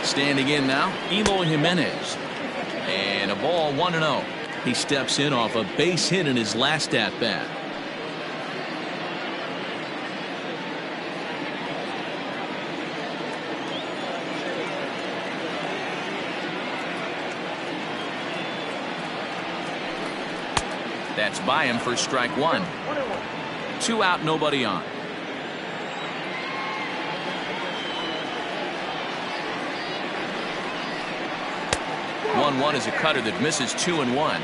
S1: Standing in now, Eloy Jimenez. And a ball 1-0. He steps in off a base hit in his last at-bat. That's by him for strike 1. 2 out, nobody on. One is a cutter that misses 2-1.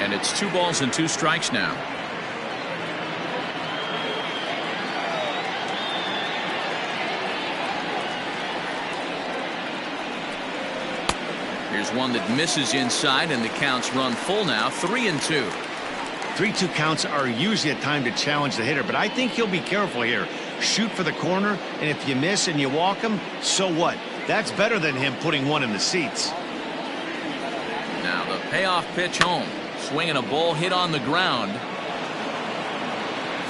S1: And it's 2 balls and 2 strikes now. Here's one that misses inside, and the counts run full now. 3-2.
S4: 3-2 counts are usually a time to challenge the hitter, but I think he'll be careful here. Shoot for the corner, and if you miss and you walk him, so what? That's better than him putting one in the seats.
S1: Now the payoff pitch home. Swinging a ball hit on the ground.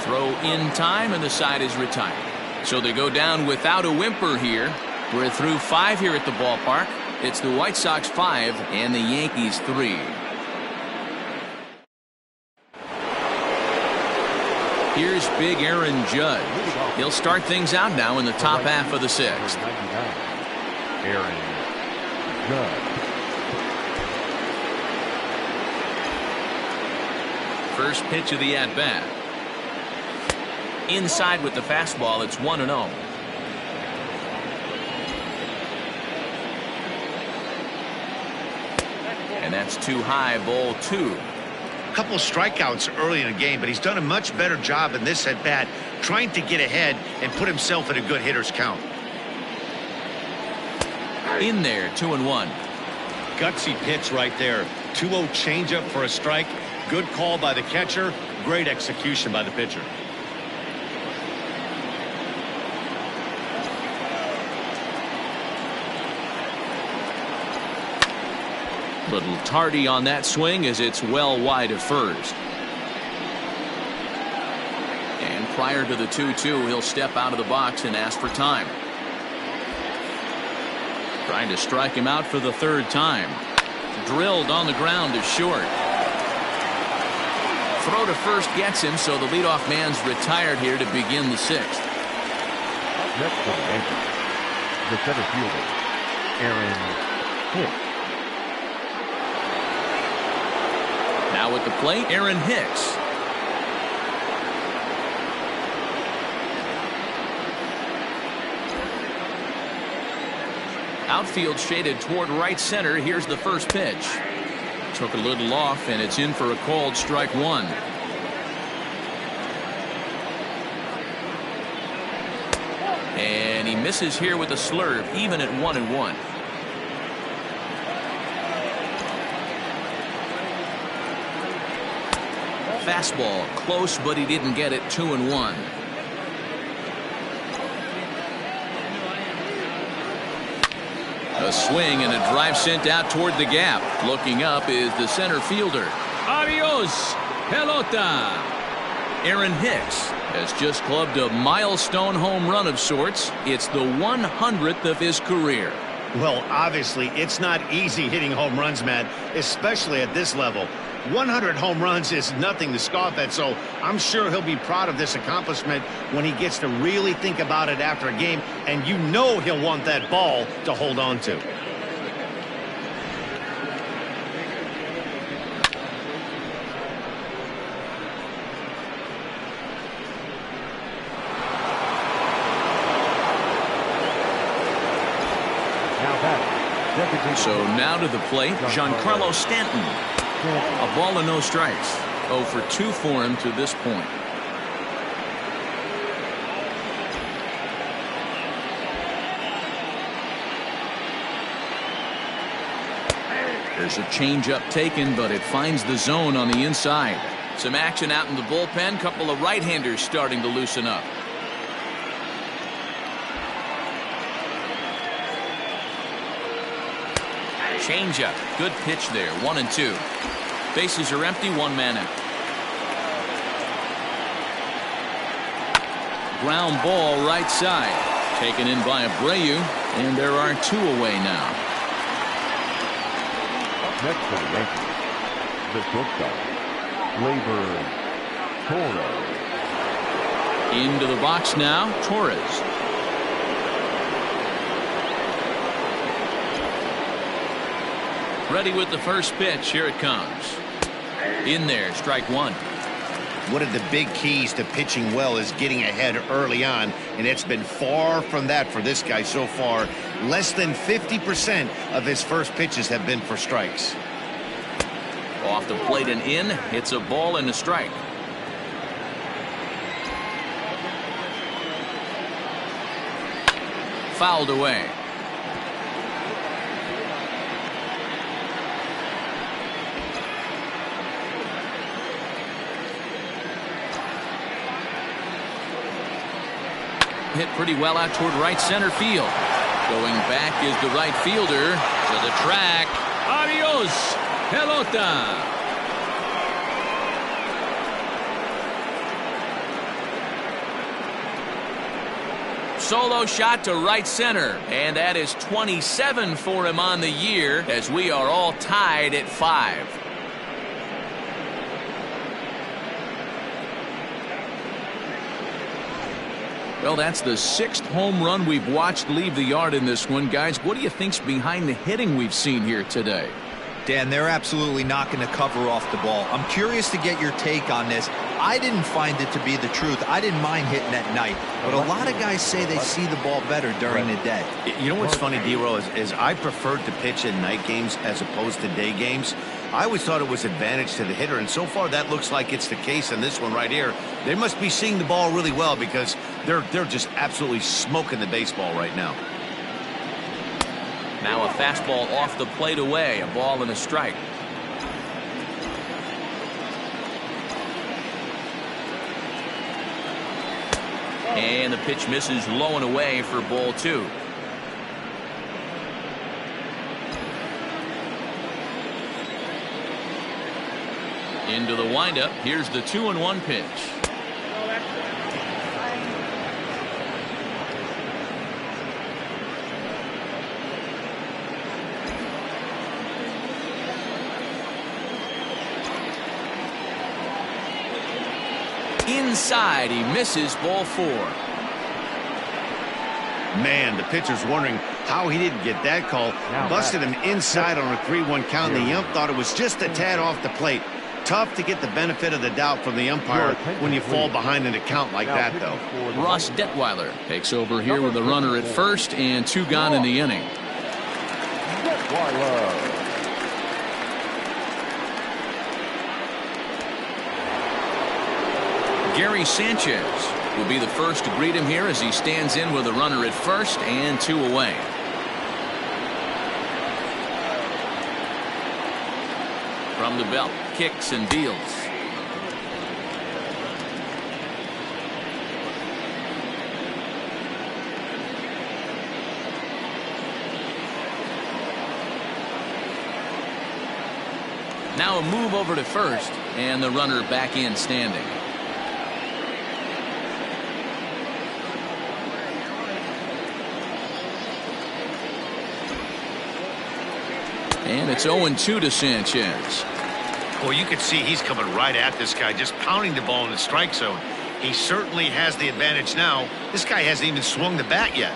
S1: Throw in time, and the side is retired. So they go down without a whimper here. We're through 5 here at the ballpark. It's the White Sox 5 and the Yankees 3. Here's big Aaron Judge. He'll start things out now in the top half of the 6th.
S3: Aaron Judge.
S1: First pitch of the at-bat. Inside with the fastball, it's 1-0. And that's too high, ball 2.
S4: A couple strikeouts early in the game, but he's done a much better job in this at-bat trying to get ahead and put himself in a good hitter's count.
S1: In there, 2-1.
S4: Gutsy pitch right there. 2-0 changeup for a strike. Good call by the catcher. Great execution by the pitcher.
S1: Little tardy on that swing as it's well wide of first. And Prior to the 2-2, he'll step out of the box and ask for time. Trying to strike him out for the third time. Drilled on the ground to short. Throw to first gets him, so the leadoff man's retired here to begin the sixth.
S3: Next for the Yankees, the center fielder, Hicks.
S1: Now at the plate, Hicks. Outfield shaded toward right center. Here's the first pitch. Took a little off, and it's in for a called strike one. And he misses here with a slurve, even at 1-1. Fastball close, but he didn't get it. 2-1. A swing and a drive sent out toward the gap. Looking up is the center fielder. Adios, pelota. Hicks has just clubbed a milestone home run of sorts. It's the 100th of his career.
S4: Well, obviously, it's not easy hitting home runs, Matt, especially at this level. 100 home runs is nothing to scoff at, so I'm sure he'll be proud of this accomplishment when he gets to really think about it after a game, and you know he'll want that ball to hold on to.
S1: So now to the plate, Giancarlo Stanton. A ball and no strikes. 0 for 2 for him to this point. There's a changeup taken, but it finds the zone on the inside. Some action out in the bullpen. Couple of right-handers starting to loosen up. Changeup. Good pitch there. 1-2. Bases are empty. One man out. Ground ball right side. Taken in by Abreu. And there are 2 away now.
S3: Up next for the Yankees, the shortstop, Torres.
S1: Into the box now. Torres. Ready with the first pitch. Here it comes. In there. Strike one.
S4: One of the big keys to pitching well is getting ahead early on, and it's been far from that for this guy so far. Less than 50% of his first pitches have been for strikes.
S1: Off the plate and in. It's a ball and a strike. Fouled away. Hit pretty well out toward right center field. Going back is the right fielder to the track. Adios, pelota. Solo shot to right center, and that is 27 for him on the year, as we are all tied at 5. Well, that's the 6th home run we've watched leave the yard in this one. Guys, what do you think's behind the hitting we've seen here today?
S2: Dan, they're absolutely not going to cover off the ball. I'm curious to get your take on this. I didn't find it to be the truth. I didn't mind hitting at night, but a lot of guys say they see the ball better during the day.
S4: You know what's funny, D-Row, is I preferred to pitch in night games as opposed to day games. I always thought it was advantage to the hitter, and so far that looks like it's the case in this one right here. They must be seeing the ball really well because they're just absolutely smoking the baseball right now.
S1: Now a fastball off the plate away, a ball and a strike. And the pitch misses low and away for ball 2. Into the windup. Here's the 2-1 pitch. inside. He misses ball 4.
S4: Man, the pitcher's wondering how he didn't get that call. Busted him inside on a 3-1 count. The ump thought it was just a tad off the plate. Tough to get the benefit of the doubt from the umpire when you fall behind in a count like that, though.
S1: Ross Detweiler takes over here with a runner at first and 2 gone in the inning. Gary Sanchez will be the first to greet him here as he stands in with a runner at first and 2 away. From the belt, kicks and deals. Now a move over to first, and the runner back in standing. And it's 0-2 to Sanchez.
S4: Well, you can see he's coming right at this guy, just pounding the ball in the strike zone. He certainly has the advantage now. This guy hasn't even swung the bat yet.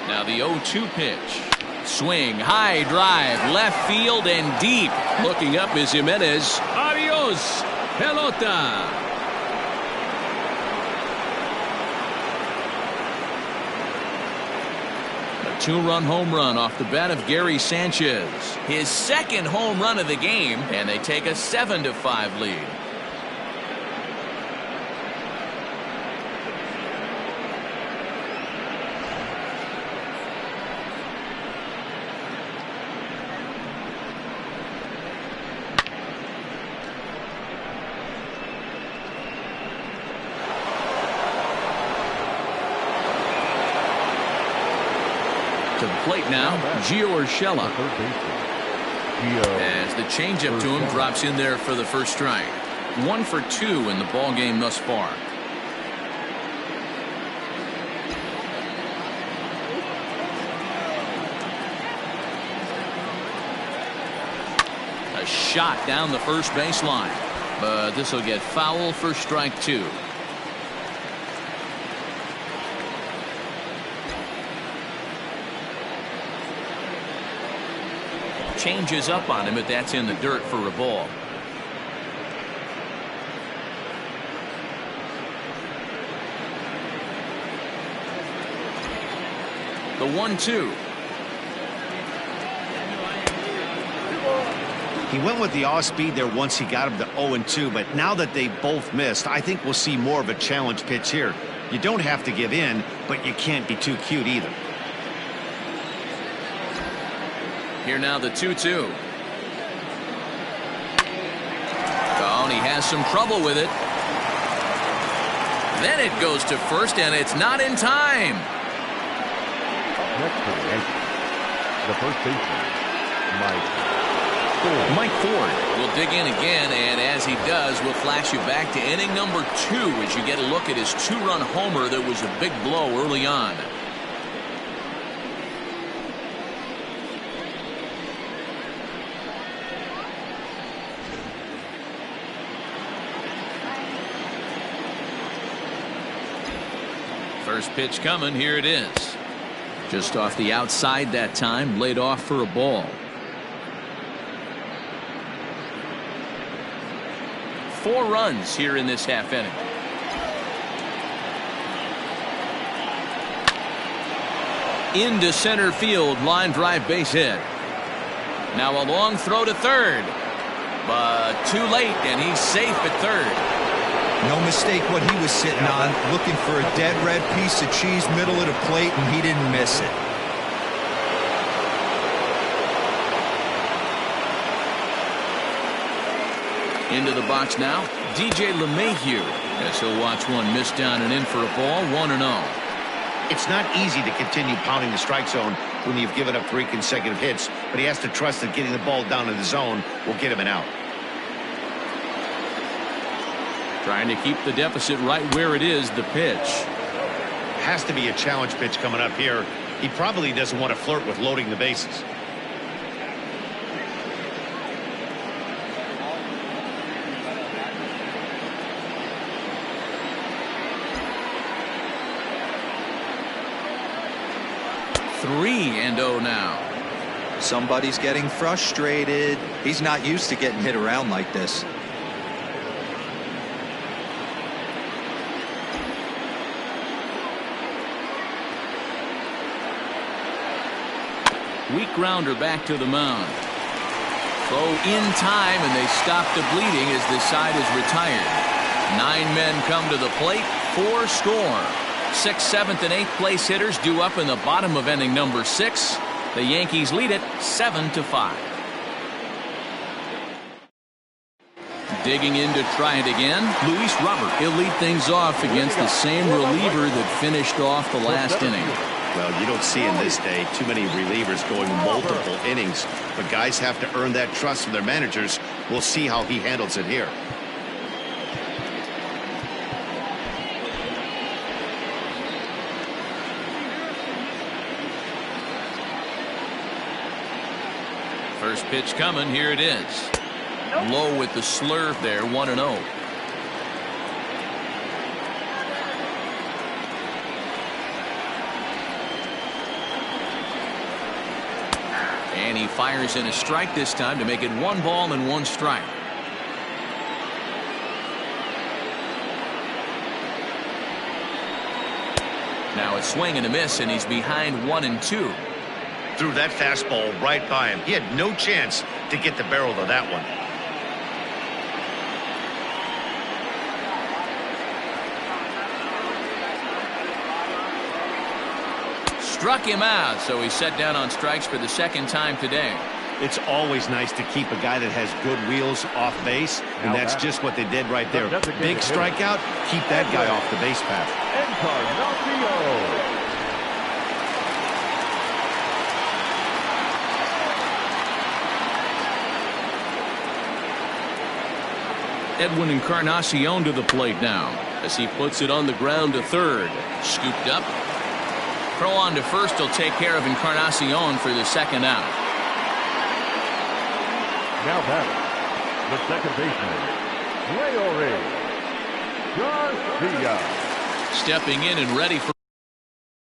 S1: Now the 0-2 pitch. Swing, high drive, left field and deep. Looking up is Jimenez. Adios, pelota. A 2-run home run off the bat of Gary Sanchez. His second home run of the game, and they take a 7-5 lead. To the plate now, Gio Urshela. As the changeup to him drops in there for the first strike. 1 for 2 in the ball game thus far. A shot down the first baseline, but this will get foul for strike 2. Changes up on him, but that's in the dirt for a ball. The 1-2.
S4: He went with the off speed there once he got him to 0-2, but now that they both missed, I think we'll see more of a challenge pitch here. You don't have to give in, but you can't be too cute either.
S1: Here now the 2-2. Oh, and he has some trouble with it. Then it goes to first, and it's not in time.
S3: Next for the Yankees, the first baseman,
S1: Mike Ford will dig in again, and as he does, we'll flash you back to inning number 2 as you get a look at his 2-run homer that was a big blow early on. First pitch coming. Here it is. Just off the outside that time. Laid off for a ball. 4 runs here in this half inning. Into center field. Line drive base hit. Now a long throw to third. But too late, and he's safe at third.
S2: No mistake what he was sitting on, looking for a dead red piece of cheese middle of the plate, and he didn't miss it.
S1: Into the box now, DJ LeMahieu, as he'll watch one miss down and in for a ball, 1-0.
S4: It's not easy to continue pounding the strike zone when you've given up 3 consecutive hits, but he has to trust that getting the ball down in the zone will get him an out.
S1: Trying to keep the deficit right where it is, the pitch.
S4: Has to be a challenge pitch coming up here. He probably doesn't want to flirt with loading the bases.
S1: 3-0 now.
S2: Somebody's getting frustrated. He's not used to getting hit around like this.
S1: Weak grounder back to the mound. Throw in time, and they stop the bleeding as this side is retired. 9 men come to the plate, 4 score. 6th, 7th, and 8th place hitters due up in the bottom of inning number 6. The Yankees lead it 7-5. Digging in to try it again, Luis Robert. He'll lead things off against the same reliever that finished off the last inning.
S4: Well, you don't see in this day too many relievers going multiple innings, but guys have to earn that trust from their managers. We'll see how he handles it here.
S1: First pitch coming. Here it is. Low with the slurve there. 1-0. And he fires in a strike this time to make it 1 ball and 1 strike. Now a swing and a miss, and he's behind 1-2.
S4: Threw that fastball right by him. He had no chance to get the barrel to that one.
S1: Struck him out, so he's set down on strikes for the 2nd time today.
S4: It's always nice to keep a guy that has good wheels off base, and that's just what they did right there. Big strikeout, keep that guy off the base path.
S3: Encarnacion.
S1: Edwin Encarnacion to the plate now as he puts it on the ground to third. Scooped up. Throw on to first will take care of Encarnacion for the 2nd out.
S3: Now batting, the second baseman, Garcia.
S1: Stepping in and ready for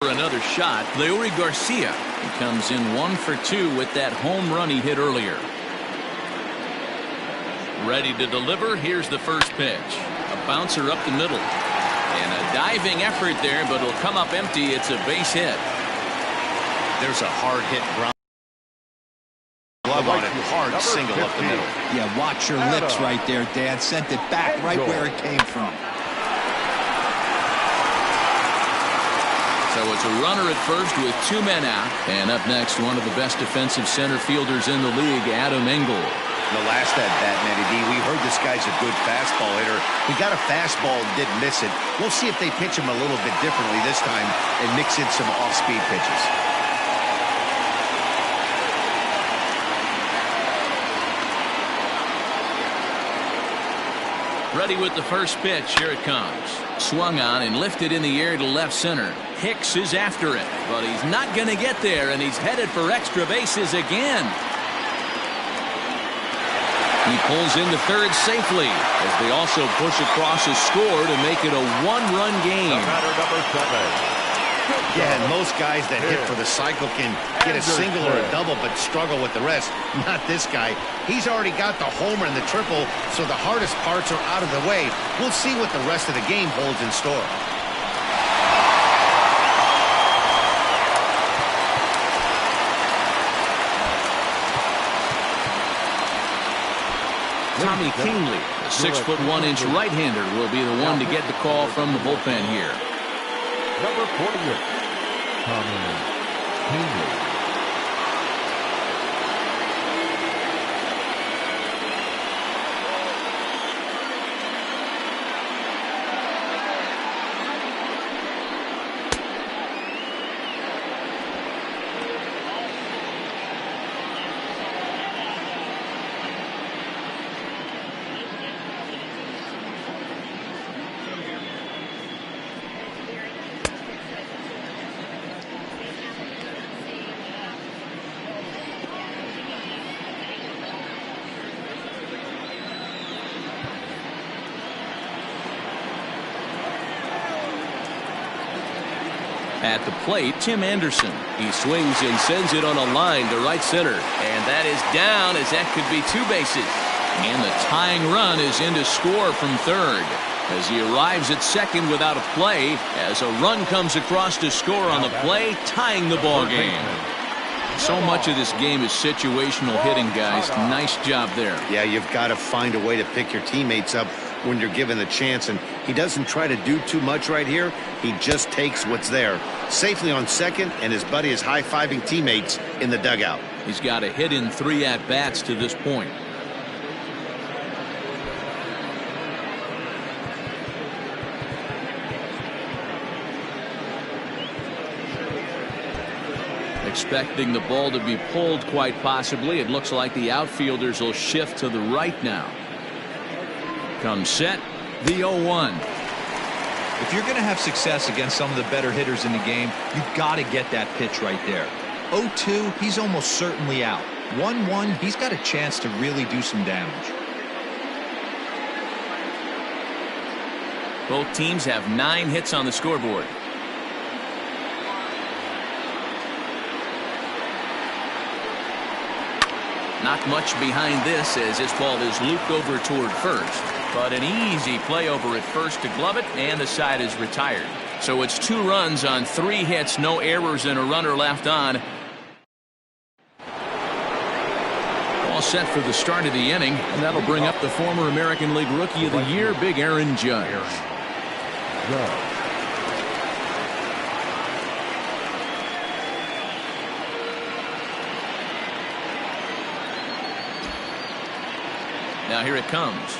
S1: another shot, Leury Garcia. He comes in 1 for 2 with that home run he hit earlier. Ready to deliver. Here's the first pitch. A bouncer up the middle. And a diving effort there, but it'll come up empty. It's a base hit.
S4: There's a hard hit ground glove on it. Hard single up the middle.
S2: Yeah, watch your lips right there, Dan. Sent it back right where it came from.
S1: So it's a runner at first with 2 men out. And up next, one of the best defensive center fielders in the league, Edwin Engel.
S4: The last at bat, Matty D, we heard this guy's a good fastball hitter. He got a fastball and didn't miss it. We'll see if they pitch him a little bit differently this time and mix in some off-speed pitches.
S1: Ready with the first pitch. Here it comes. Swung on and lifted in the air to left center. Hicks is after it, but he's not going to get there, and he's headed for extra bases again. He pulls into third safely as they also push across a score to make it a 1-run game.
S4: Yeah, and most guys that hit for the cycle can get a single or a double but struggle with the rest. Not this guy. He's already got the homer and the triple, so the hardest parts are out of the way. We'll see what the rest of the game holds in store.
S1: Tommy Kingley, a 6'1" right-hander, will be the one to get the call from the bullpen here.
S3: Number 48, Tommy Kingley.
S1: At the plate, Tim Anderson.
S6: He swings and sends it on a line to right center.
S1: And that is down, as that could be 2 bases. And the tying run is in to score from third, as he arrives at second without a play, as a run comes across to score on the play, tying the ball game. So much of this game is situational hitting, guys. Nice job there.
S4: Yeah, you've got to find a way to pick your teammates up when you're given the chance, and he doesn't try to do too much right here. He just takes what's there. Safely on second, and his buddy is high-fiving teammates in the dugout.
S1: He's got a hit in 3 at-bats to this point. Expecting the ball to be pulled, quite possibly. It looks like the outfielders will shift to the right now. Comes set, the 0-1.
S2: If you're going to have success against some of the better hitters in the game, you've got to get that pitch right there. 0-2, he's almost certainly out. 1-1, he's got a chance to really do some damage.
S1: Both teams have 9 hits on the scoreboard. Not much behind this, as this ball is looped over toward first. But an easy play over at first to glove it, and the side is retired. So it's 2 runs on 3 hits, no errors, and a runner left on. All set for the start of the inning, and that'll bring up the former American League Rookie of the Year, Big Aaron Judge. Now here it comes.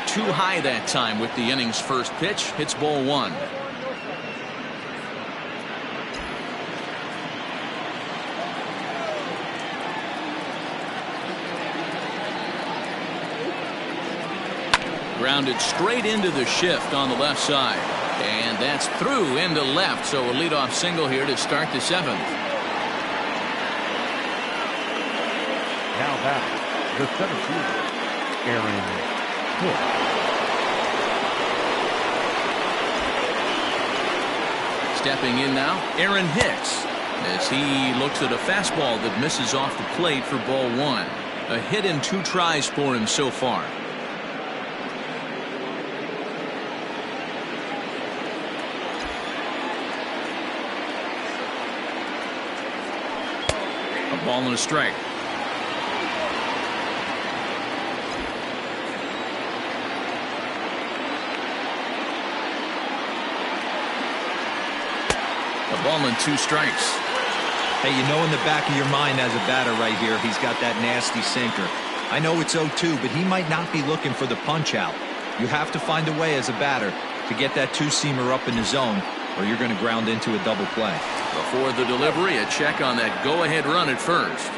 S1: Too high that time with the inning's first pitch. Hits ball 1. Grounded straight into the shift on the left side. And that's through into left. So a leadoff single here to start the 7th.
S3: Now back. The center fielder, Aaron Hicks.
S1: Stepping in now, Aaron Hicks, as he looks at a fastball that misses off the plate for ball 1. A hit in 2 tries for him so far. A ball and a strike. Ball and 2 strikes.
S2: Hey, you know in the back of your mind as a batter right here, he's got that nasty sinker. I know it's 0-2, but he might not be looking for the punch out. You have to find a way as a batter to get that 2-seamer up in the zone, or you're going to ground into a double play.
S1: Before the delivery, a check on that go-ahead run at first.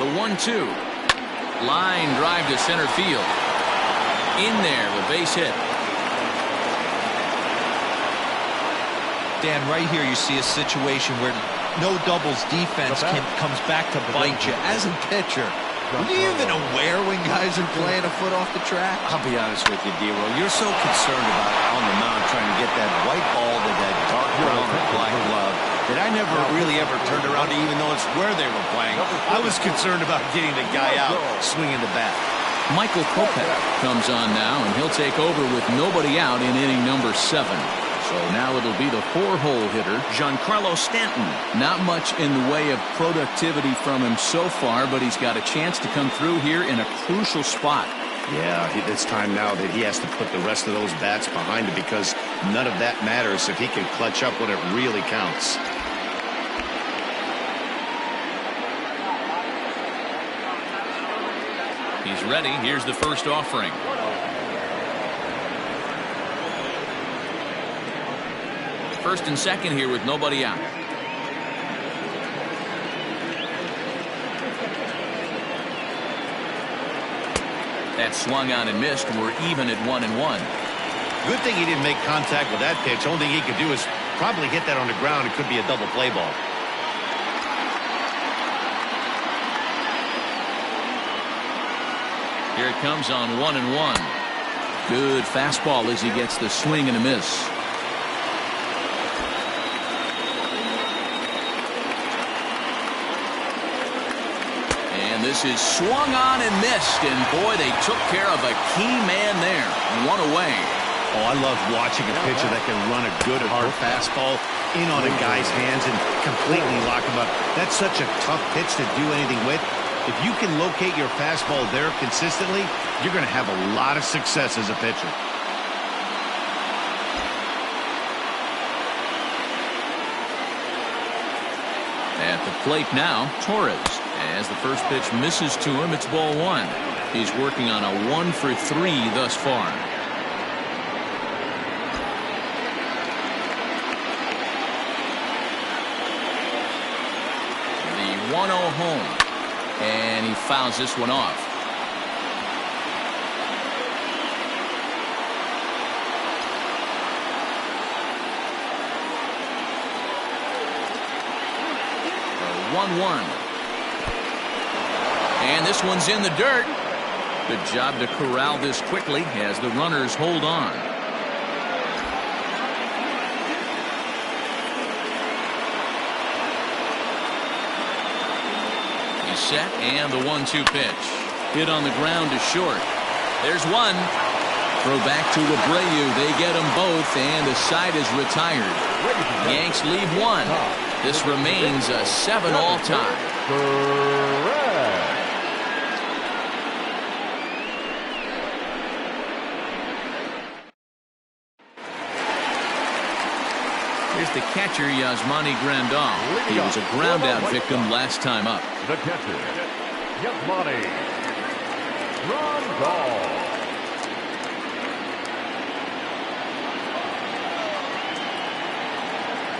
S1: The 1-2. Line drive to center field. In there, the base hit.
S2: Dan, right here you see a situation where no doubles defense comes back to bite you. As a pitcher, are you even aware when guys are playing a foot off the track?
S4: I'll be honest with you, D-Roll. You're so concerned about on the mound trying to get that white ball to that dark brown or black glove that I never really ever turned around to even notice where they were playing. I was concerned about getting the guy out swinging the bat.
S1: Michael Kopech comes on now, and he'll take over with nobody out in inning number 7. So now it'll be the 4-hole hitter, Giancarlo Stanton. Not much in the way of productivity from him so far, but he's got a chance to come through here in a crucial spot.
S4: Yeah, it's time now that he has to put the rest of those bats behind him, because none of that matters if he can clutch up when it really counts.
S1: He's ready. Here's the first offering. First and second here with nobody out. That swung on and missed. We're even at 1-1.
S4: Good thing he didn't make contact with that pitch. Only thing he could do is probably hit that on the ground. It could be a double play ball.
S1: Here it comes on 1-1. Good fastball as he gets the swing and a miss. And this is swung on and missed. And boy, they took care of a key man there. One away.
S4: Oh, I love watching a pitcher that can run a good hard fastball in on a guy's hands and completely lock him up. That's such a tough pitch to do anything with. If you can locate your fastball there consistently, you're going to have a lot of success as a pitcher.
S1: At the plate now, Torres. As the first pitch misses to him, it's ball one. He's working on a 1-for-3 thus far. The 1-0 home. And he fouls this one off. The 1-1. And this one's in the dirt. Good job to corral this quickly as the runners hold on. He's set, and the 1-2 pitch. Hit on the ground to short. There's one. Throw back to Abreu. They get them both, and the side is retired. Yanks leave one. This remains a 7-all tie. Here's the catcher, Yasmani Grandal. He was a ground-out victim last time up.
S3: The catcher, Yasmani Grandal.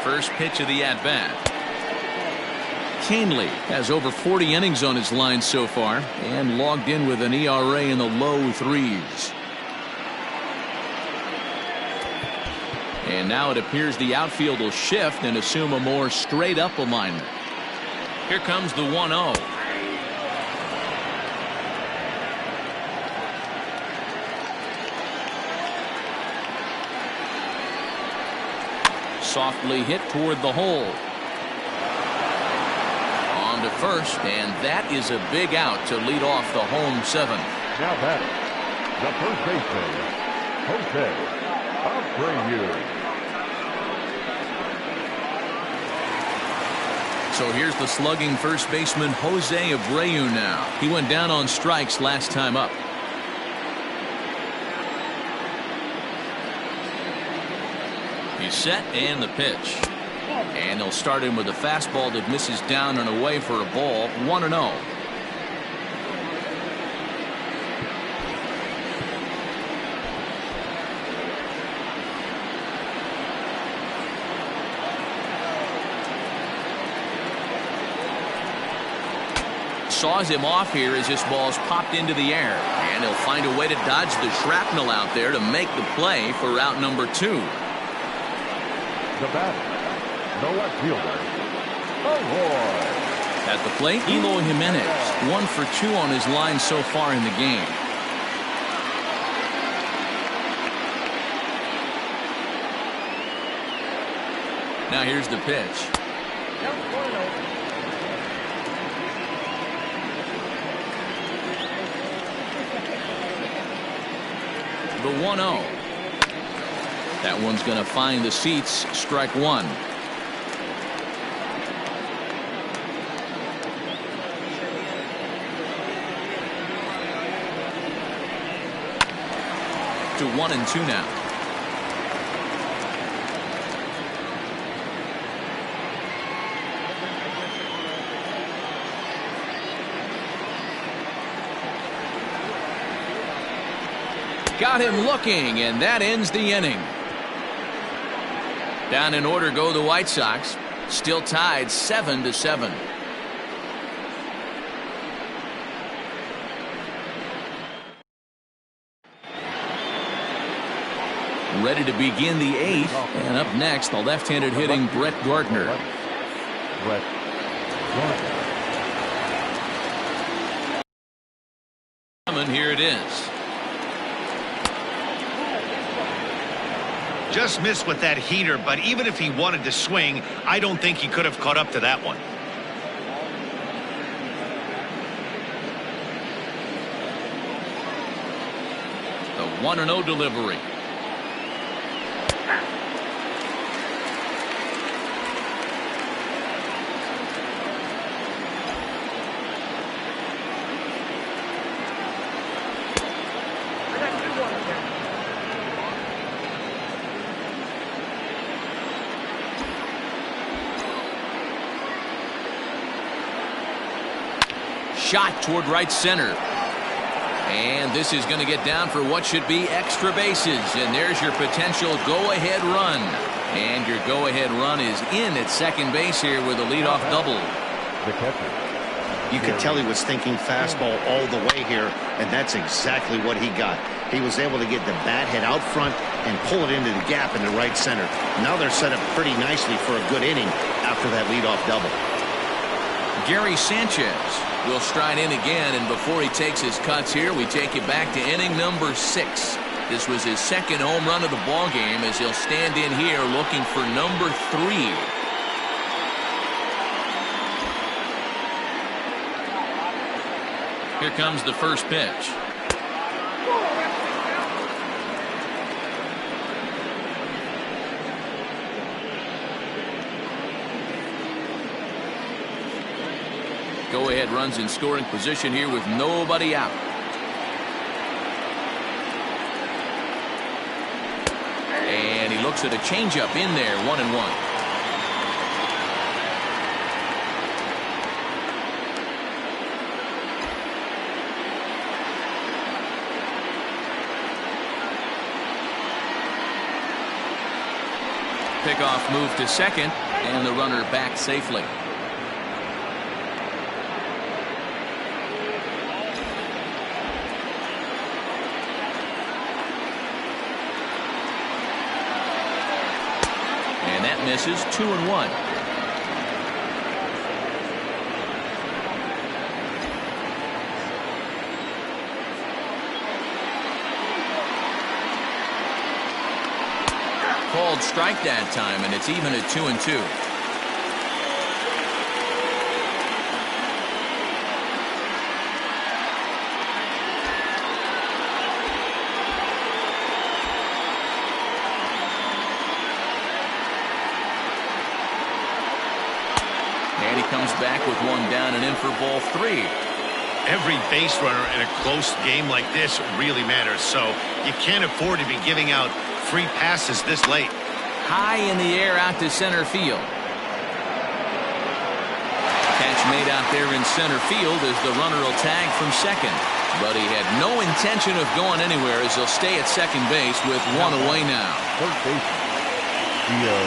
S1: First pitch of the at-bat. Canely has over 40 innings on his line so far and logged in with an ERA in the low 3s. And now it appears the outfield will shift and assume a more straight-up alignment. Here comes the 1-0. Softly hit toward the hole. On to first, and that is a big out to lead off the home 7th.
S3: Now batting, the first baseman, Jose Abreu.
S1: So here's the slugging first baseman Jose Abreu now. He went down on strikes last time up. He's set, and the pitch. And they'll start him with a fastball that misses down and away for a ball. 1-0. Saws him off here as this ball's popped into the air, and he'll find a way to dodge the shrapnel out there to make the play for out number 2.
S3: The batter, the left fielder, Eloy.
S1: At the plate, Eloy Jimenez, 1 for 2 on his line so far in the game. Now here's the pitch. The 1-0. That one's going to find the seats. Strike one. To 1-2 now. Got him looking, and that ends the inning. Down in order go the White Sox, still tied 7-7. Ready to begin the 8th, and up next, the left-handed hitting Brett Gardner.
S3: Brett Gardner.
S1: coming. Here it is.
S4: Just missed with that heater, but even if he wanted to swing, I don't think he could have caught up to that one.
S1: The 1-0 delivery. Shot toward right center. And this is going to get down for what should be extra bases. And there's your potential go-ahead run. And your go-ahead run is in at second base here with a leadoff double.
S3: The catcher.
S4: You could tell he was thinking fastball all the way here, and that's exactly what he got. He was able to get the bat head out front and pull it into the gap in the right center. Now they're set up pretty nicely for a good inning after that leadoff double.
S1: Gary Sanchez will stride in again, and before he takes his cuts here, we take it back to inning number 6. This was his second home run of the ball game as he'll stand in here looking for number 3. Here comes the first pitch. Go-ahead runs in scoring position here with nobody out. And he looks at a changeup in there, 1-1. Pickoff move to second, and the runner back safely. Misses, 2-1. Called strike that time, and it's even at 2-2. Comes back with one down and in for ball 3.
S4: Every base runner in a close game like this really matters, so you can't afford to be giving out free passes this late.
S1: High in the air out to center field. Catch made out there in center field as the runner will tag from second. But he had no intention of going anywhere as he'll stay at second base with one away now.
S3: Third baseman, Gio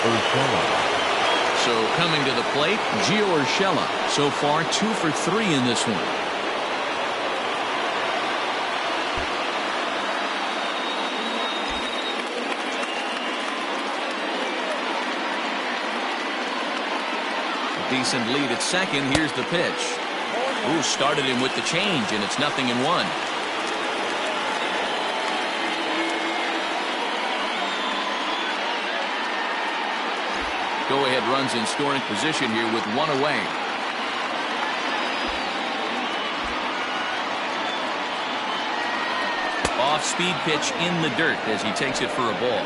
S3: Urshela.
S1: So coming to the plate, Gio Urshela. So far 2 for 3 in this one. A decent lead at second. Here's the pitch. Ooh, started him with the change, and it's 0-1. Go-ahead runs in scoring position here with one away. Off-speed pitch in the dirt as he takes it for a ball.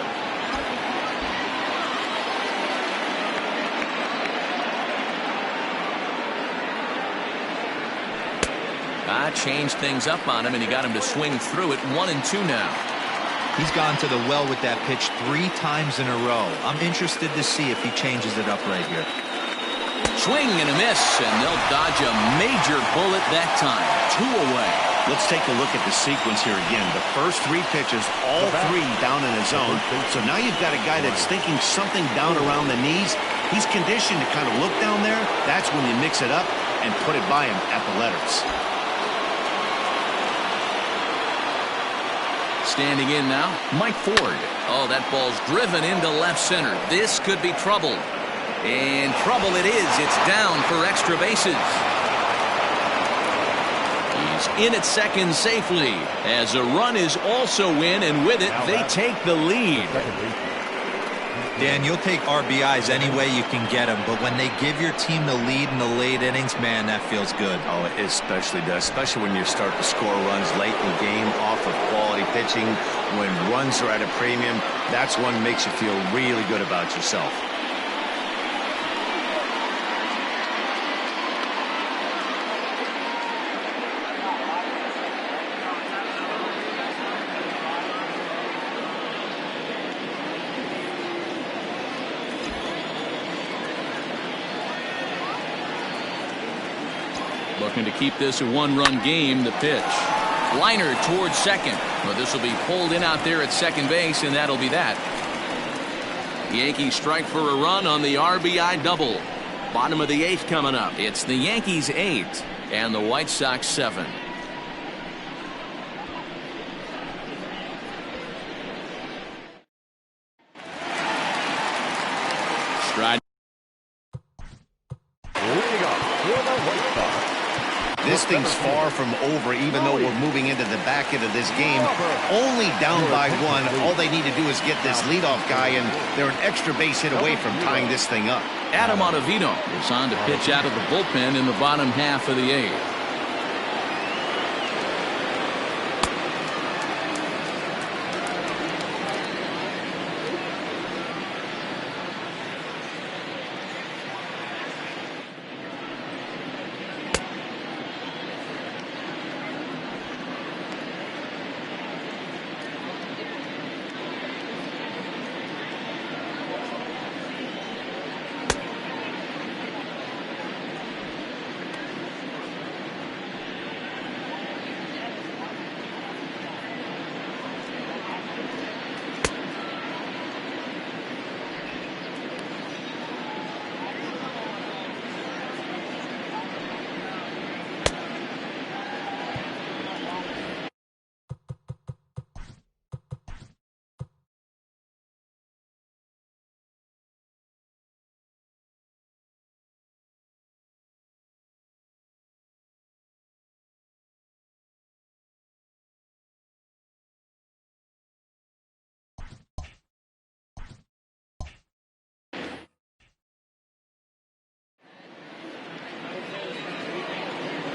S1: Changed things up on him, and he got him to swing through it. 1-2 now.
S2: He's gone to the well with that pitch 3 times in a row. I'm interested to see if he changes it up right here.
S1: Swing and a miss, and they'll dodge a major bullet that time. 2 away.
S4: Let's take a look at the sequence here again. The first 3 pitches, all 3 down in his zone. So now you've got a guy that's thinking something down around the knees. He's conditioned to kind of look down there. That's when you mix it up and put it by him at the letters.
S1: Standing in now, Mike Ford. Oh, that ball's driven into left center. This could be trouble. And trouble it is. It's down for extra bases. Yankees in at second safely as a run is also in, and with it they take the lead.
S2: Dan, you'll take RBIs any way you can get them, but when they give your team the lead in the late innings, man, that feels good.
S4: Oh, it especially does, especially when you start to score runs late in the game off of quality pitching. When runs are at a premium, that's what makes you feel really good about yourself.
S1: Looking to keep this a one-run game. The pitch. Liner towards second. Well, this will be pulled in out there at second base, and that'll be that. The Yankees strike for a run on the RBI double. Bottom of the eighth coming up. It's the Yankees 8 and the White Sox 7. Stride.
S4: This thing's far from over, even though we're moving into the back end of this game. Only down by one. All they need to do is get this leadoff guy, and they're an extra base hit away from tying this thing up.
S1: Adam Ottavino is on to pitch out of the bullpen in the bottom half of the eighth.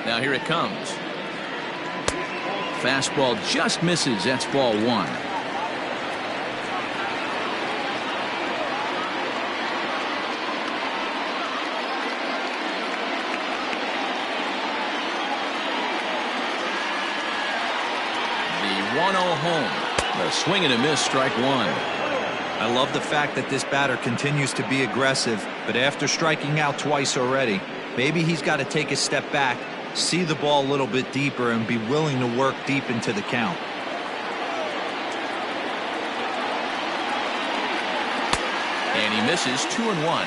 S1: Now here it comes. Fastball just misses. That's ball one. The 1-0 home. The swing and a miss, strike one.
S2: I love the fact that this batter continues to be aggressive, but after striking out twice already, maybe he's got to take a step back, see the ball a little bit deeper, and be willing to work deep into the count.
S1: And he misses 2-1.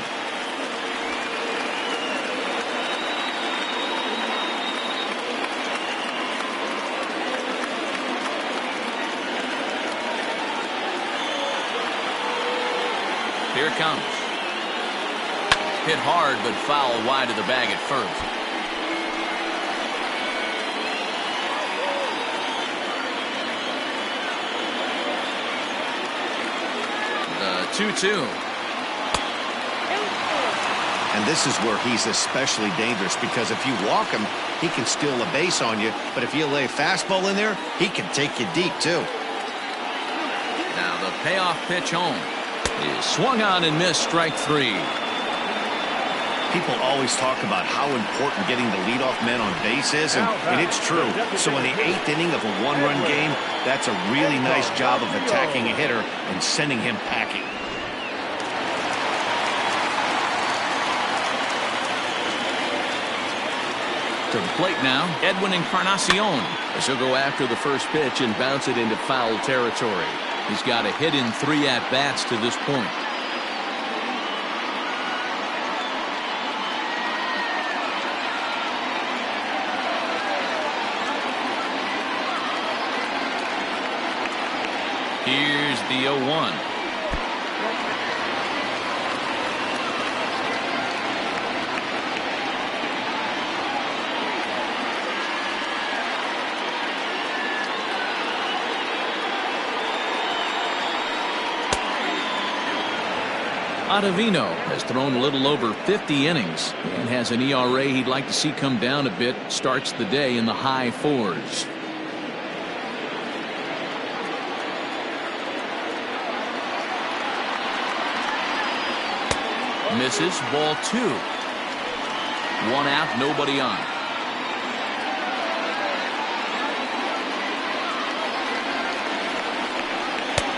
S1: Here it comes. Hit hard, but foul wide of the bag at first. The 2-2.
S4: And this is where he's especially dangerous, because if you walk him, he can steal a base on you. But if you lay a fastball in there, he can take you deep, too.
S1: Now the payoff pitch home is swung on and missed, strike three.
S4: People always talk about how important getting the leadoff man on base is, and it's true. So in the eighth inning of a one-run game, that's a really nice job of attacking a hitter and sending him packing.
S1: To the plate now, Edwin Encarnacion, as he'll go after the first pitch and bounce it into foul territory. He's got a hit in 3 at-bats to this point. Here's the 0-1. Ottavino has thrown a little over 50 innings and has an ERA he'd like to see come down a bit. Starts the day in the high 4s. Misses. Ball 2. 1 out, nobody on.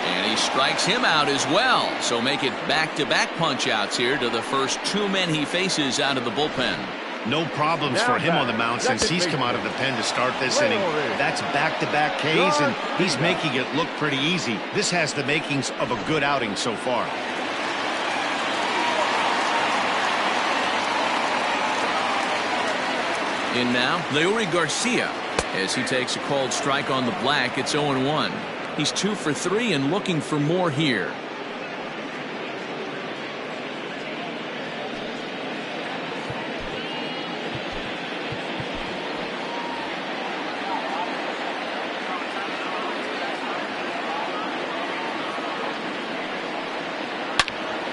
S1: And he strikes him out as well. So make it back-to-back punch-outs here to the first 2 men he faces out of the bullpen.
S4: No problems for him on the mound since he's come out of the pen to start this inning. That's back-to-back Ks, and he's making it look pretty easy. This has the makings of a good outing so far.
S1: In now, Leury Garcia, as he takes a called strike on the black. It's 0-1. He's 2 for 3 and looking for more here.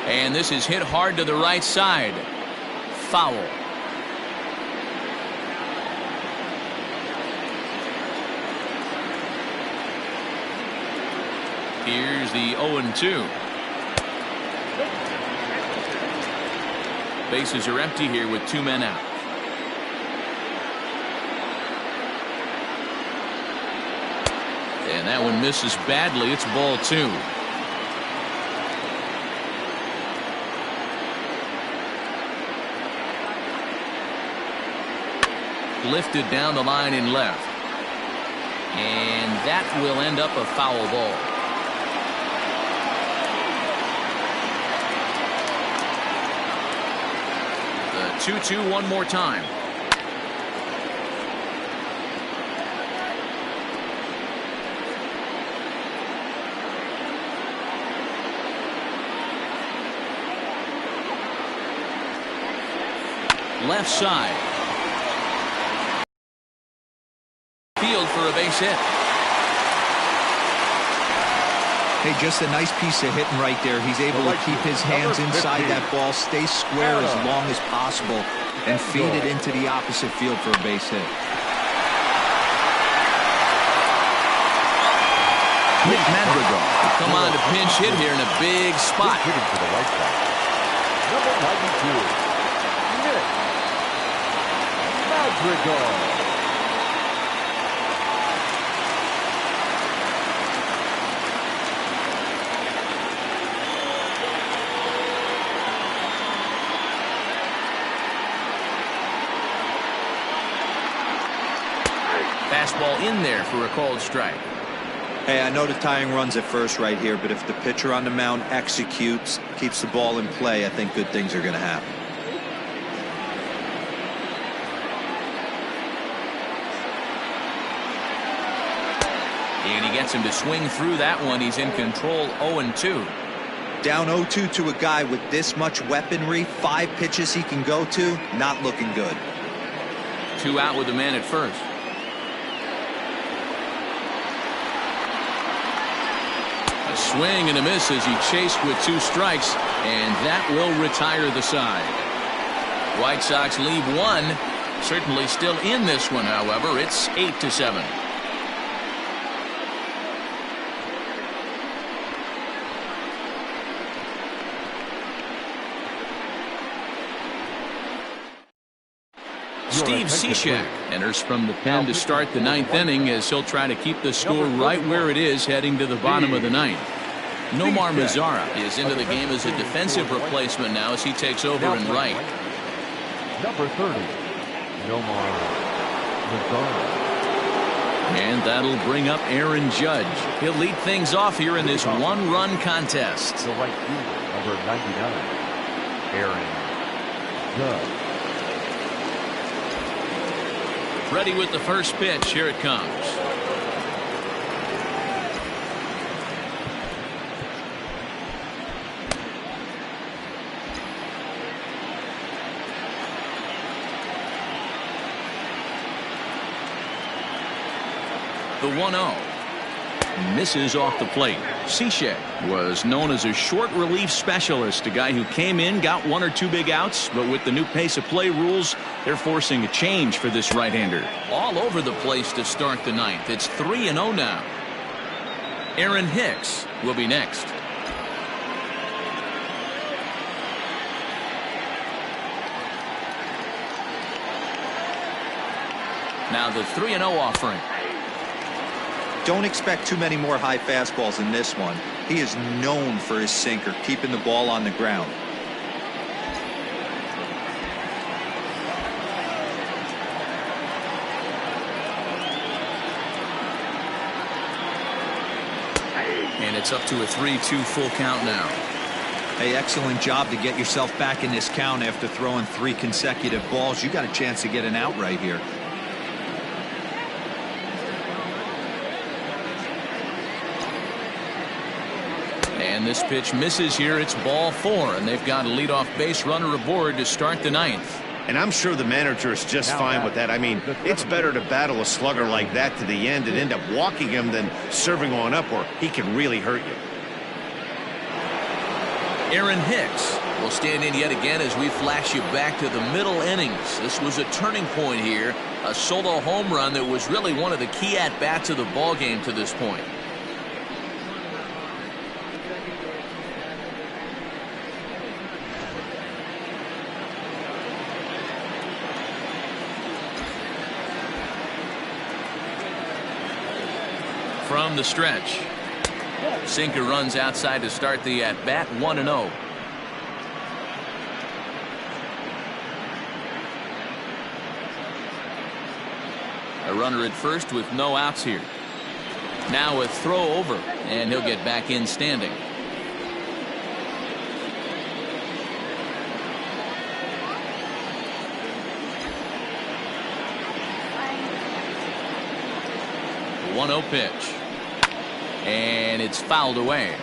S1: And this is hit hard to the right side. Foul. Here's the 0-2. Bases are empty here with 2 men out. And that one misses badly. It's ball 2. Lifted down the line in left. And that will end up a foul ball. The 2-2 one more time. Left side. Field for a base hit.
S2: Hey, just a nice piece of hitting right there. He's able to keep his hands inside that ball, stay square as long as possible, and feed it into the opposite field for a base hit.
S1: Nick Madrigal come on to pinch hit here in a big spot.
S3: Hitting to the right side. Number 92, Nick Madrigal.
S1: Fastball in there for a called strike.
S2: Hey, I know the tying run's at first right here, but if the pitcher on the mound executes, keeps the ball in play, I think good things are going to happen.
S1: And he gets him to swing through that one. He's in control. 0-2.
S2: Down 0-2 to a guy with this much weaponry, 5 pitches he can go to, not looking good.
S1: 2 out with the man at first. A swing and a miss as he chased with 2 strikes, and that will retire the side. White Sox leave 1. Certainly still in this one, however. It's 8-7. Steve Cishek enters from the pen to start the 9th inning as he'll try to keep the score right where it is heading to the bottom of the 9th. Nomar Mazara is into the game as a defensive replacement now as he takes over in right.
S3: Number 30, Nomar Mazara.
S1: And that'll bring up Aaron Judge. He'll lead things off here in this 1-run contest.
S3: The right fielder, number 99, Aaron Judge.
S1: Ready with the first pitch. Here it comes. The 1-0. misses off the plate. Sanchez was known as a short relief specialist, a guy who came in, got 1 or 2 big outs, but with the new pace of play rules, they're forcing a change for this right-hander. All over the place to start the 9th. It's 3-0 now. Aaron Hicks will be next. Now the 3-0 offering.
S2: Don't expect too many more high fastballs in this one. He is known for his sinker, keeping the ball on the ground.
S1: And it's up to a 3-2 full count now.
S2: Hey, excellent job to get yourself back in this count after throwing 3 consecutive balls. You got a chance to get an out right here.
S1: And this pitch misses here. It's ball 4, and they've got a leadoff base runner aboard to start the 9th.
S4: And I'm sure the manager is just fine with that. I mean, it's better to battle a slugger like that to the end and end up walking him than serving on up where he can really hurt you.
S1: Aaron Hicks will stand in yet again as we flash you back to the middle innings. This was a turning point here, a solo home run that was really one of the key at-bats of the ball game to this point. From the stretch, sinker runs outside to start the at-bat. 1-0. A runner at first with no outs here. Now a throw over, and he'll get back in standing. The 1-0 pitch. And it's fouled away.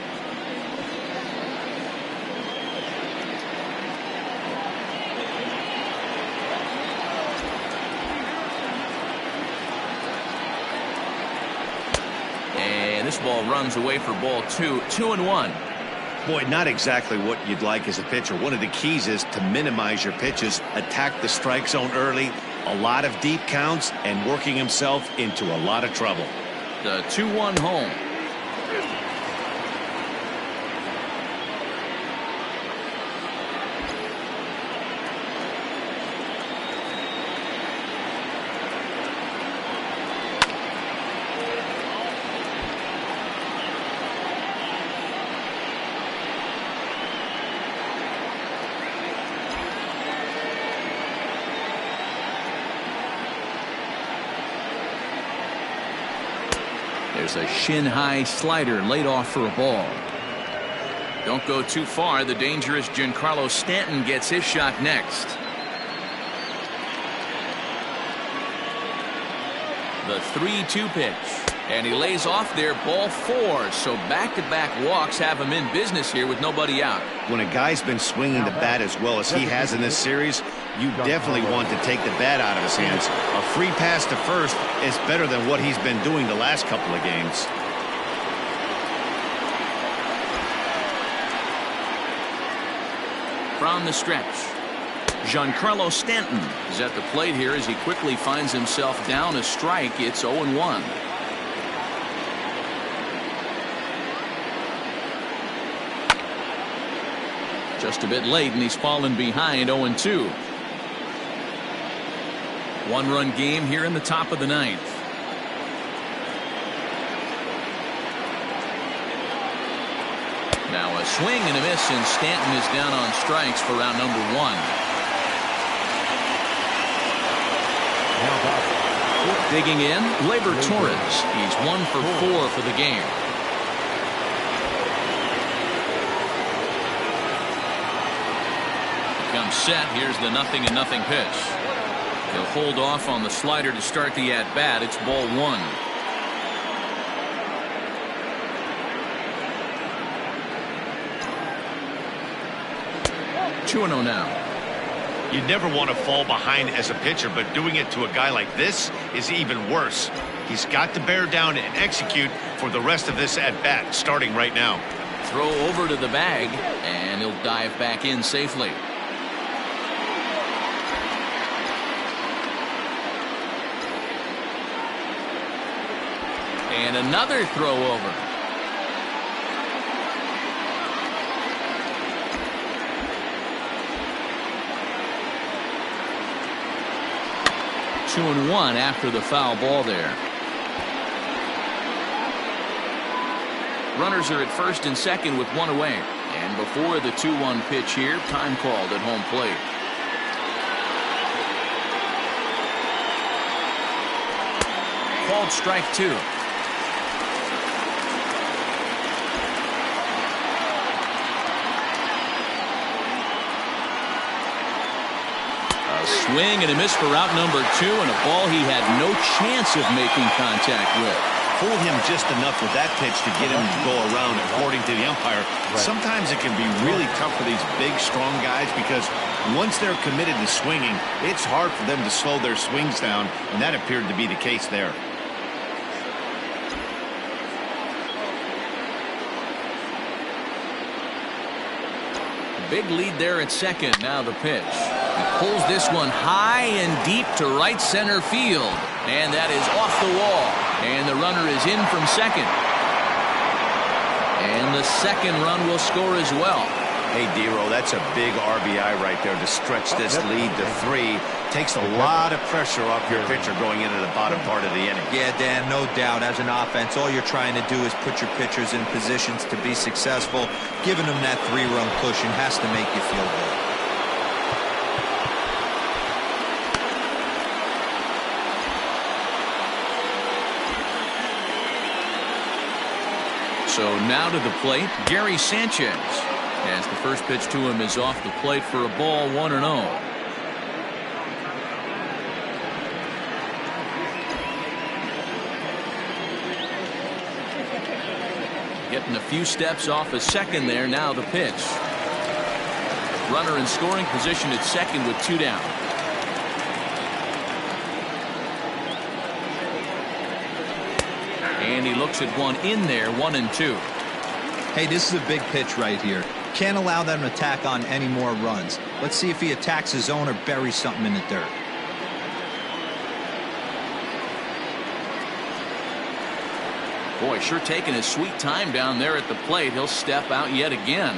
S1: And this ball runs away for ball 2. 2-1.
S4: Boy, not exactly what you'd like as a pitcher. One of the keys is to minimize your pitches, attack the strike zone early, a lot of deep counts, and working himself into a lot of trouble.
S1: The 2-1 home. There's a shin-high slider laid off for a ball. Don't go too far. The dangerous Giancarlo Stanton gets his shot next. The 3-2 pitch. And he lays off there, ball 4. So back-to-back walks have him in business here with nobody out.
S4: When a guy's been swinging the bat as well as he has in this series, you definitely want to take the bat out of his hands. A free pass to first is better than what he's been doing the last couple of games.
S1: From the stretch, Giancarlo Stanton is at the plate here as he quickly finds himself down a strike. It's 0-1. Just a bit late, and he's fallen behind. 0-2. 1-run game here in the top of the 9th. Now a swing and a miss, and Stanton is down on strikes for round number 1. Digging in, Labor Torres. He's 1 for 4 for the game. Comes set. Here's the 0-0 pitch. He'll hold off on the slider to start the at-bat. It's ball 1. Two 2-0 now.
S4: You never want to fall behind as a pitcher, but doing it to a guy like this is even worse. He's got to bear down and execute for the rest of this at-bat, starting right now.
S1: Throw over to the bag, and he'll dive back in safely. And another throw over. Two and one after the foul ball there. Runners are at first and second with one away. And before the 2-1 pitch here, time called at home plate. Called strike two. Swing and a miss for route number 2, and a ball he had no chance of making contact with.
S4: Fooled him just enough with that pitch to get him to go around, according to the umpire. Sometimes it can be really tough for these big, strong guys because once they're committed to swinging, it's hard for them to slow their swings down, and that appeared to be the case there.
S1: Big lead there at second. Now the pitch. He pulls this one high and deep to right center field. And that is off the wall. And the runner is in from second. And the second run will score as well.
S4: Hey, D-Row, that's a big RBI right there to stretch this lead to 3. Takes a lot of pressure off your pitcher going into the bottom part of the inning.
S2: Yeah, Dan, no doubt. As an offense, all you're trying to do is put your pitchers in positions to be successful. Giving them that 3-run cushion has to make you feel good.
S1: So now to the plate, Gary Sanchez. As the first pitch to him is off the plate for a ball, 1-0. Getting a few steps off at second there. Now the pitch. Runner in scoring position at second with 2 down. And he looks at one in there, 1-2.
S2: Hey, this is a big pitch right here. Can't allow them to tack on any more runs. Let's see if he attacks his zone or buries something in the dirt.
S1: Boy, sure taking his sweet time down there at the plate. He'll step out yet again.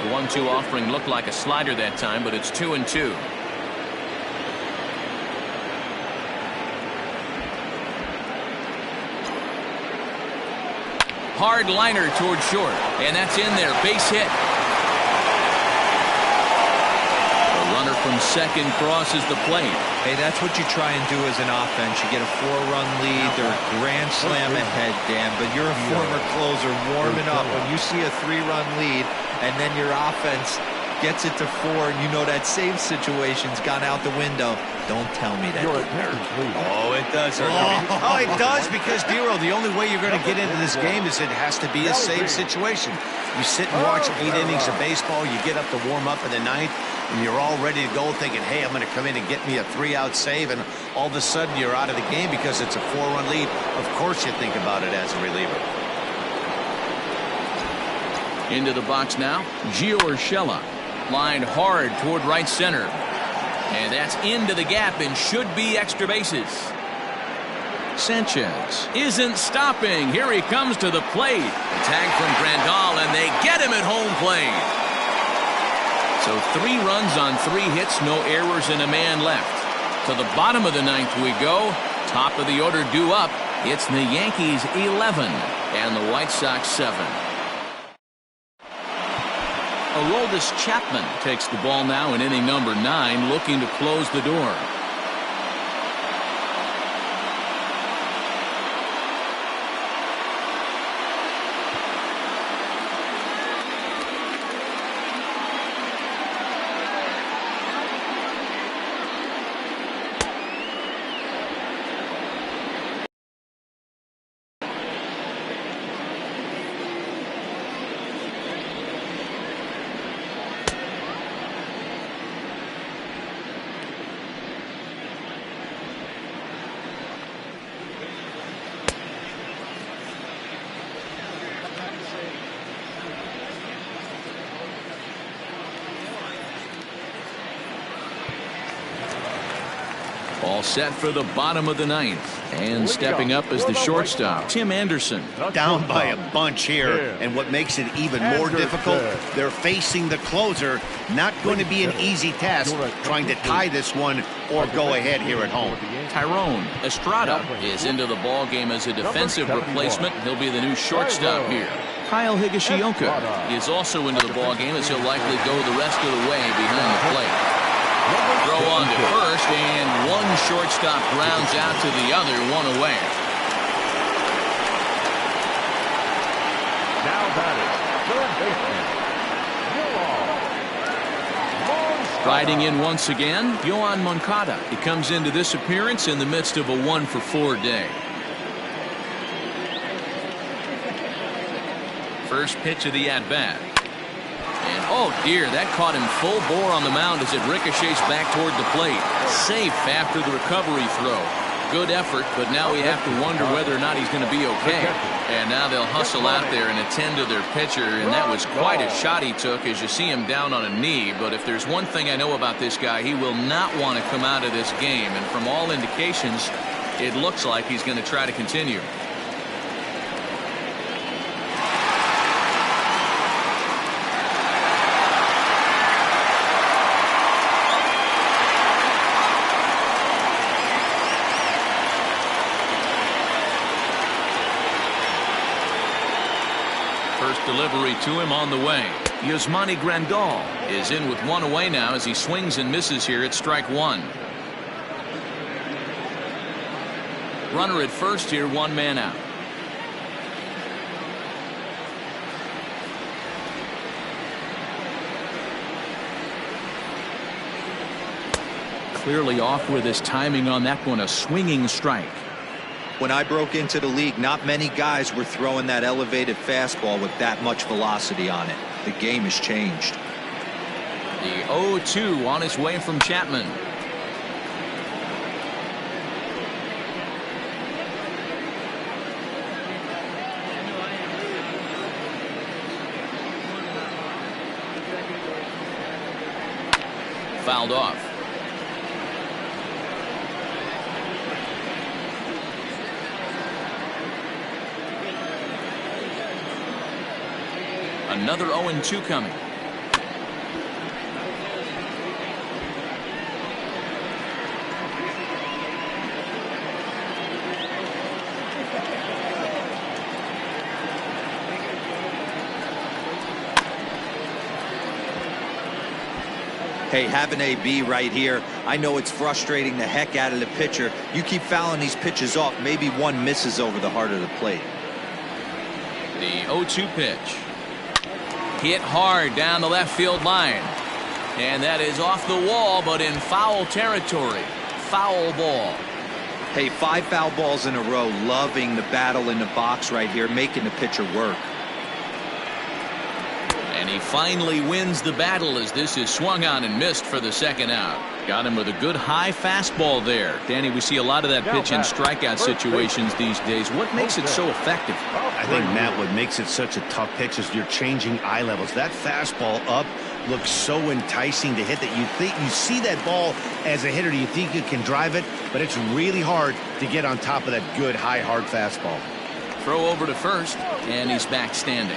S1: The 1-2 offering looked like a slider that time, but it's 2-2. Hard liner toward short, and that's in there. Base hit. The runner from second crosses the plate.
S2: Hey, that's what you try and do as an offense. You get a 4-run lead. They're a grand slam ahead, Dan, but you're a former closer warming up. When you see a 3-run lead and then your offense gets it to 4 and you know that save situation's gone out the window, don't tell me that didn't hurt.
S4: Oh, it does. Oh, it does, because, D-Row, the only way you're going to get into this game is it has to be a save situation. You sit and watch 8 innings of baseball, you get up to warm up in the 9th, and you're all ready to go thinking, hey, I'm going to come in and get me a 3-out save, and all of a sudden you're out of the game because it's a 4-run lead. Of course you think about it as a reliever.
S1: Into the box now, Gio Urshela. Lined hard toward right center. And that's into the gap and should be extra bases. Sanchez isn't stopping. Here he comes to the plate. A tag from Grandal, and they get him at home plate. So 3 runs on 3 hits, no errors, and a man left. To the bottom of the 9th we go. Top of the order due up. It's the Yankees 11 and the White Sox 7. Aroldis Chapman takes the ball now in inning number 9, looking to close the door. All set for the bottom of the ninth. And stepping up as the shortstop, Tim Anderson.
S4: Down by a bunch here, and what makes it even more difficult, they're facing the closer. Not going to be an easy task trying to tie this one or go ahead here at home.
S1: Tyrone Estrada is into the ball game as a defensive replacement. He'll be the new shortstop here. Kyle Higashioka is also into the ball game as he'll likely go the rest of the way behind the plate. Throw on to first, and one shortstop grounds out to the other, one away.
S3: Now batting, third baseman.
S1: Riding in once again, Yoan Moncada. He comes into this appearance in the midst of a 1-for-4 day. First pitch of the at-bat. And oh dear, that caught him full bore on the mound as it ricochets back toward the plate. Safe after the recovery throw. Good effort, but now we have to wonder whether or not he's going to be okay. And now they'll hustle out there and attend to their pitcher, and that was quite a shot he took as you see him down on a knee. But if there's one thing I know about this guy, he will not want to come out of this game. And from all indications, it looks like he's going to try to continue. First delivery to him on the way. Yasmani Grandal is in with one away now as he swings and misses here at strike one. Runner at first here, one man out. Clearly off with his timing on that one, a swinging strike.
S2: When I broke into the league, not many guys were throwing that elevated fastball with that much velocity on it. The game has changed.
S1: The 0-2 on his way from Chapman. Fouled off. Another 0-2 coming.
S2: Hey, have an AB right here. I know it's frustrating the heck out of the pitcher. You keep fouling these pitches off, maybe one misses over the heart of the plate.
S1: The 0-2 pitch. Hit hard down the left field line. And that is off the wall, but in foul territory. Foul ball.
S2: Hey, 5 foul balls in a row. Loving the battle in the box right here, making the pitcher work.
S1: And he finally wins the battle as this is swung on and missed for the second out. Got him with a good high fastball there. Danny, we see a lot of that pitch in strikeout situations these days. What makes it so effective?
S4: I think, Matt, what makes it such a tough pitch is you're changing eye levels. That fastball up looks so enticing to hit that you think you see that ball as a hitter. You think you can drive it, but it's really hard to get on top of that good high hard fastball.
S1: Throw over to first, and he's back standing.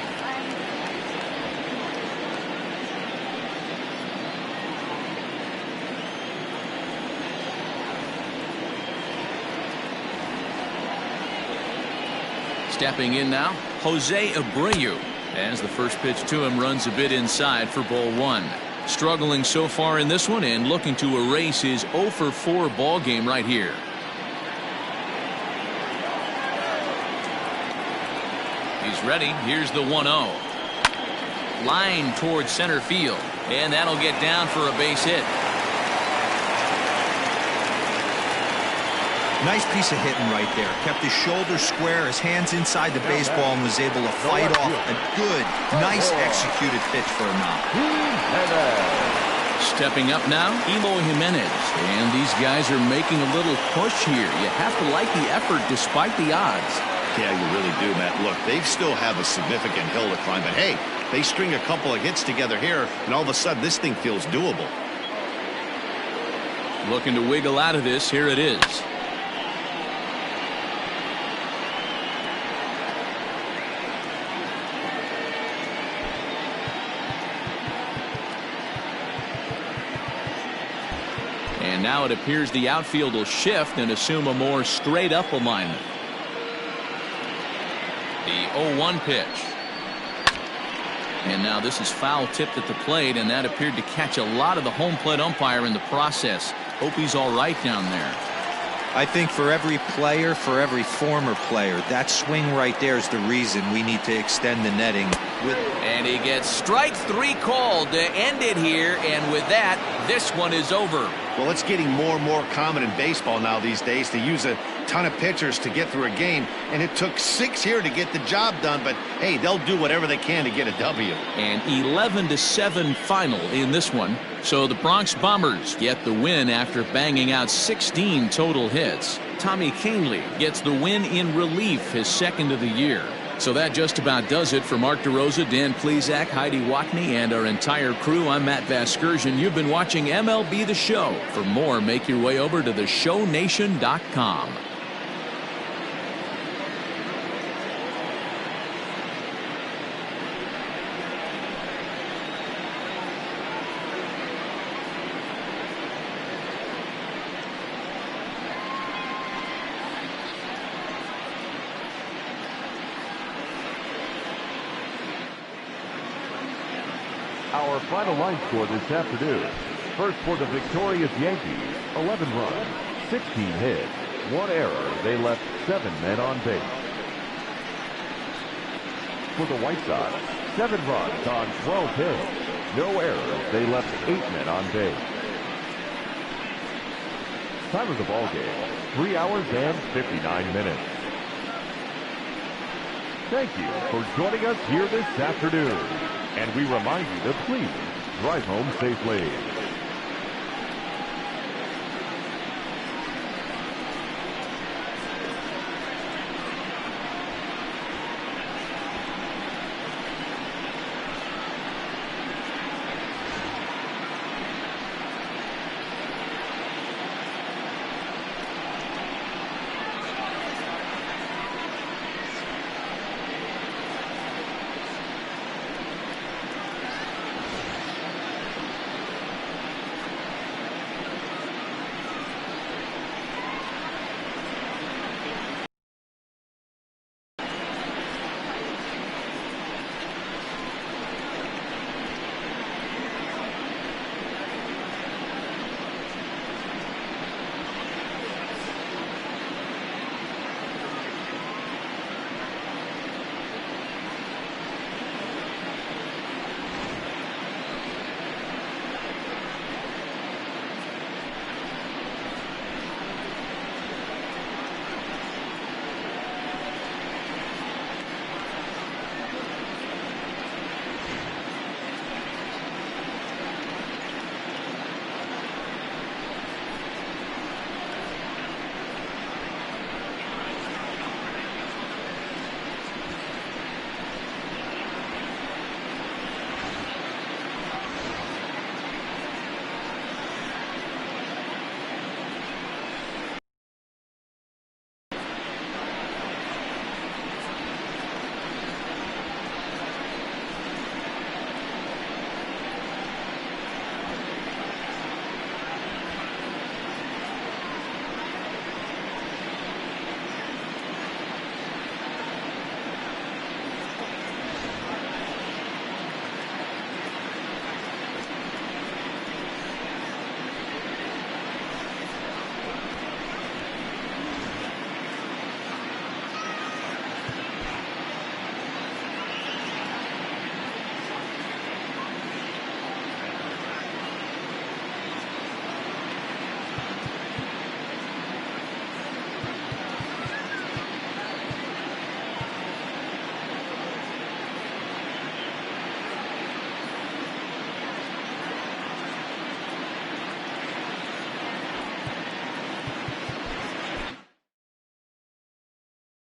S1: Stepping in now, Jose Abreu, as the first pitch to him runs a bit inside for ball one. Struggling so far in this one and looking to erase his 0-for-4 ball game right here. He's ready. Here's the 1-0. Line towards center field, and that'll get down for a base hit.
S2: Nice piece of hitting right there. Kept his shoulders square, his hands inside the baseball, and was able to fight off a good, nice executed pitch for a knock.
S1: Stepping up now, Eloy Jimenez. And these guys are making a little push here. You have to like the effort despite the odds.
S4: Yeah, you really do, Matt. Look, they still have a significant hill to climb, but hey, they string a couple of hits together here, and all of a sudden this thing feels doable.
S1: Looking to wiggle out of this. Here it is. And now it appears the outfield will shift and assume a more straight up alignment. The 0-1 pitch. And now this is foul tipped at the plate, and that appeared to catch a lot of the home plate umpire in the process. Hope he's all right down there.
S2: I think for every player, for every former player, that swing right there is the reason we need to extend the netting.
S1: And he gets strike 3 called to end it here, and with that, this one is over.
S4: Well, it's getting more and more common in baseball now these days to use a ton of pitchers to get through a game, and it took 6 here to get the job done, but hey, they'll do whatever they can to get a W.
S1: An 11-7 final in this one, so the Bronx Bombers get the win after banging out 16 total hits. Tommy Kahnle gets the win in relief, his second of the year. So that just about does it for Mark DeRosa, Dan Plesac, Heidi Watney, and our entire crew. I'm Matt Vasgersian. You've been watching MLB The Show. For more, make your way over to theshownation.com.
S3: Our final line score this afternoon. First for the victorious Yankees, 11 runs, 16 hits, 1 error. They left 7 men on base. For the White Sox, 7 runs on 12 hits, no errors. They left 8 men on base. Time of the ball game, 3 hours and 59 minutes. Thank you for joining us here this afternoon. And we remind you to please drive home safely.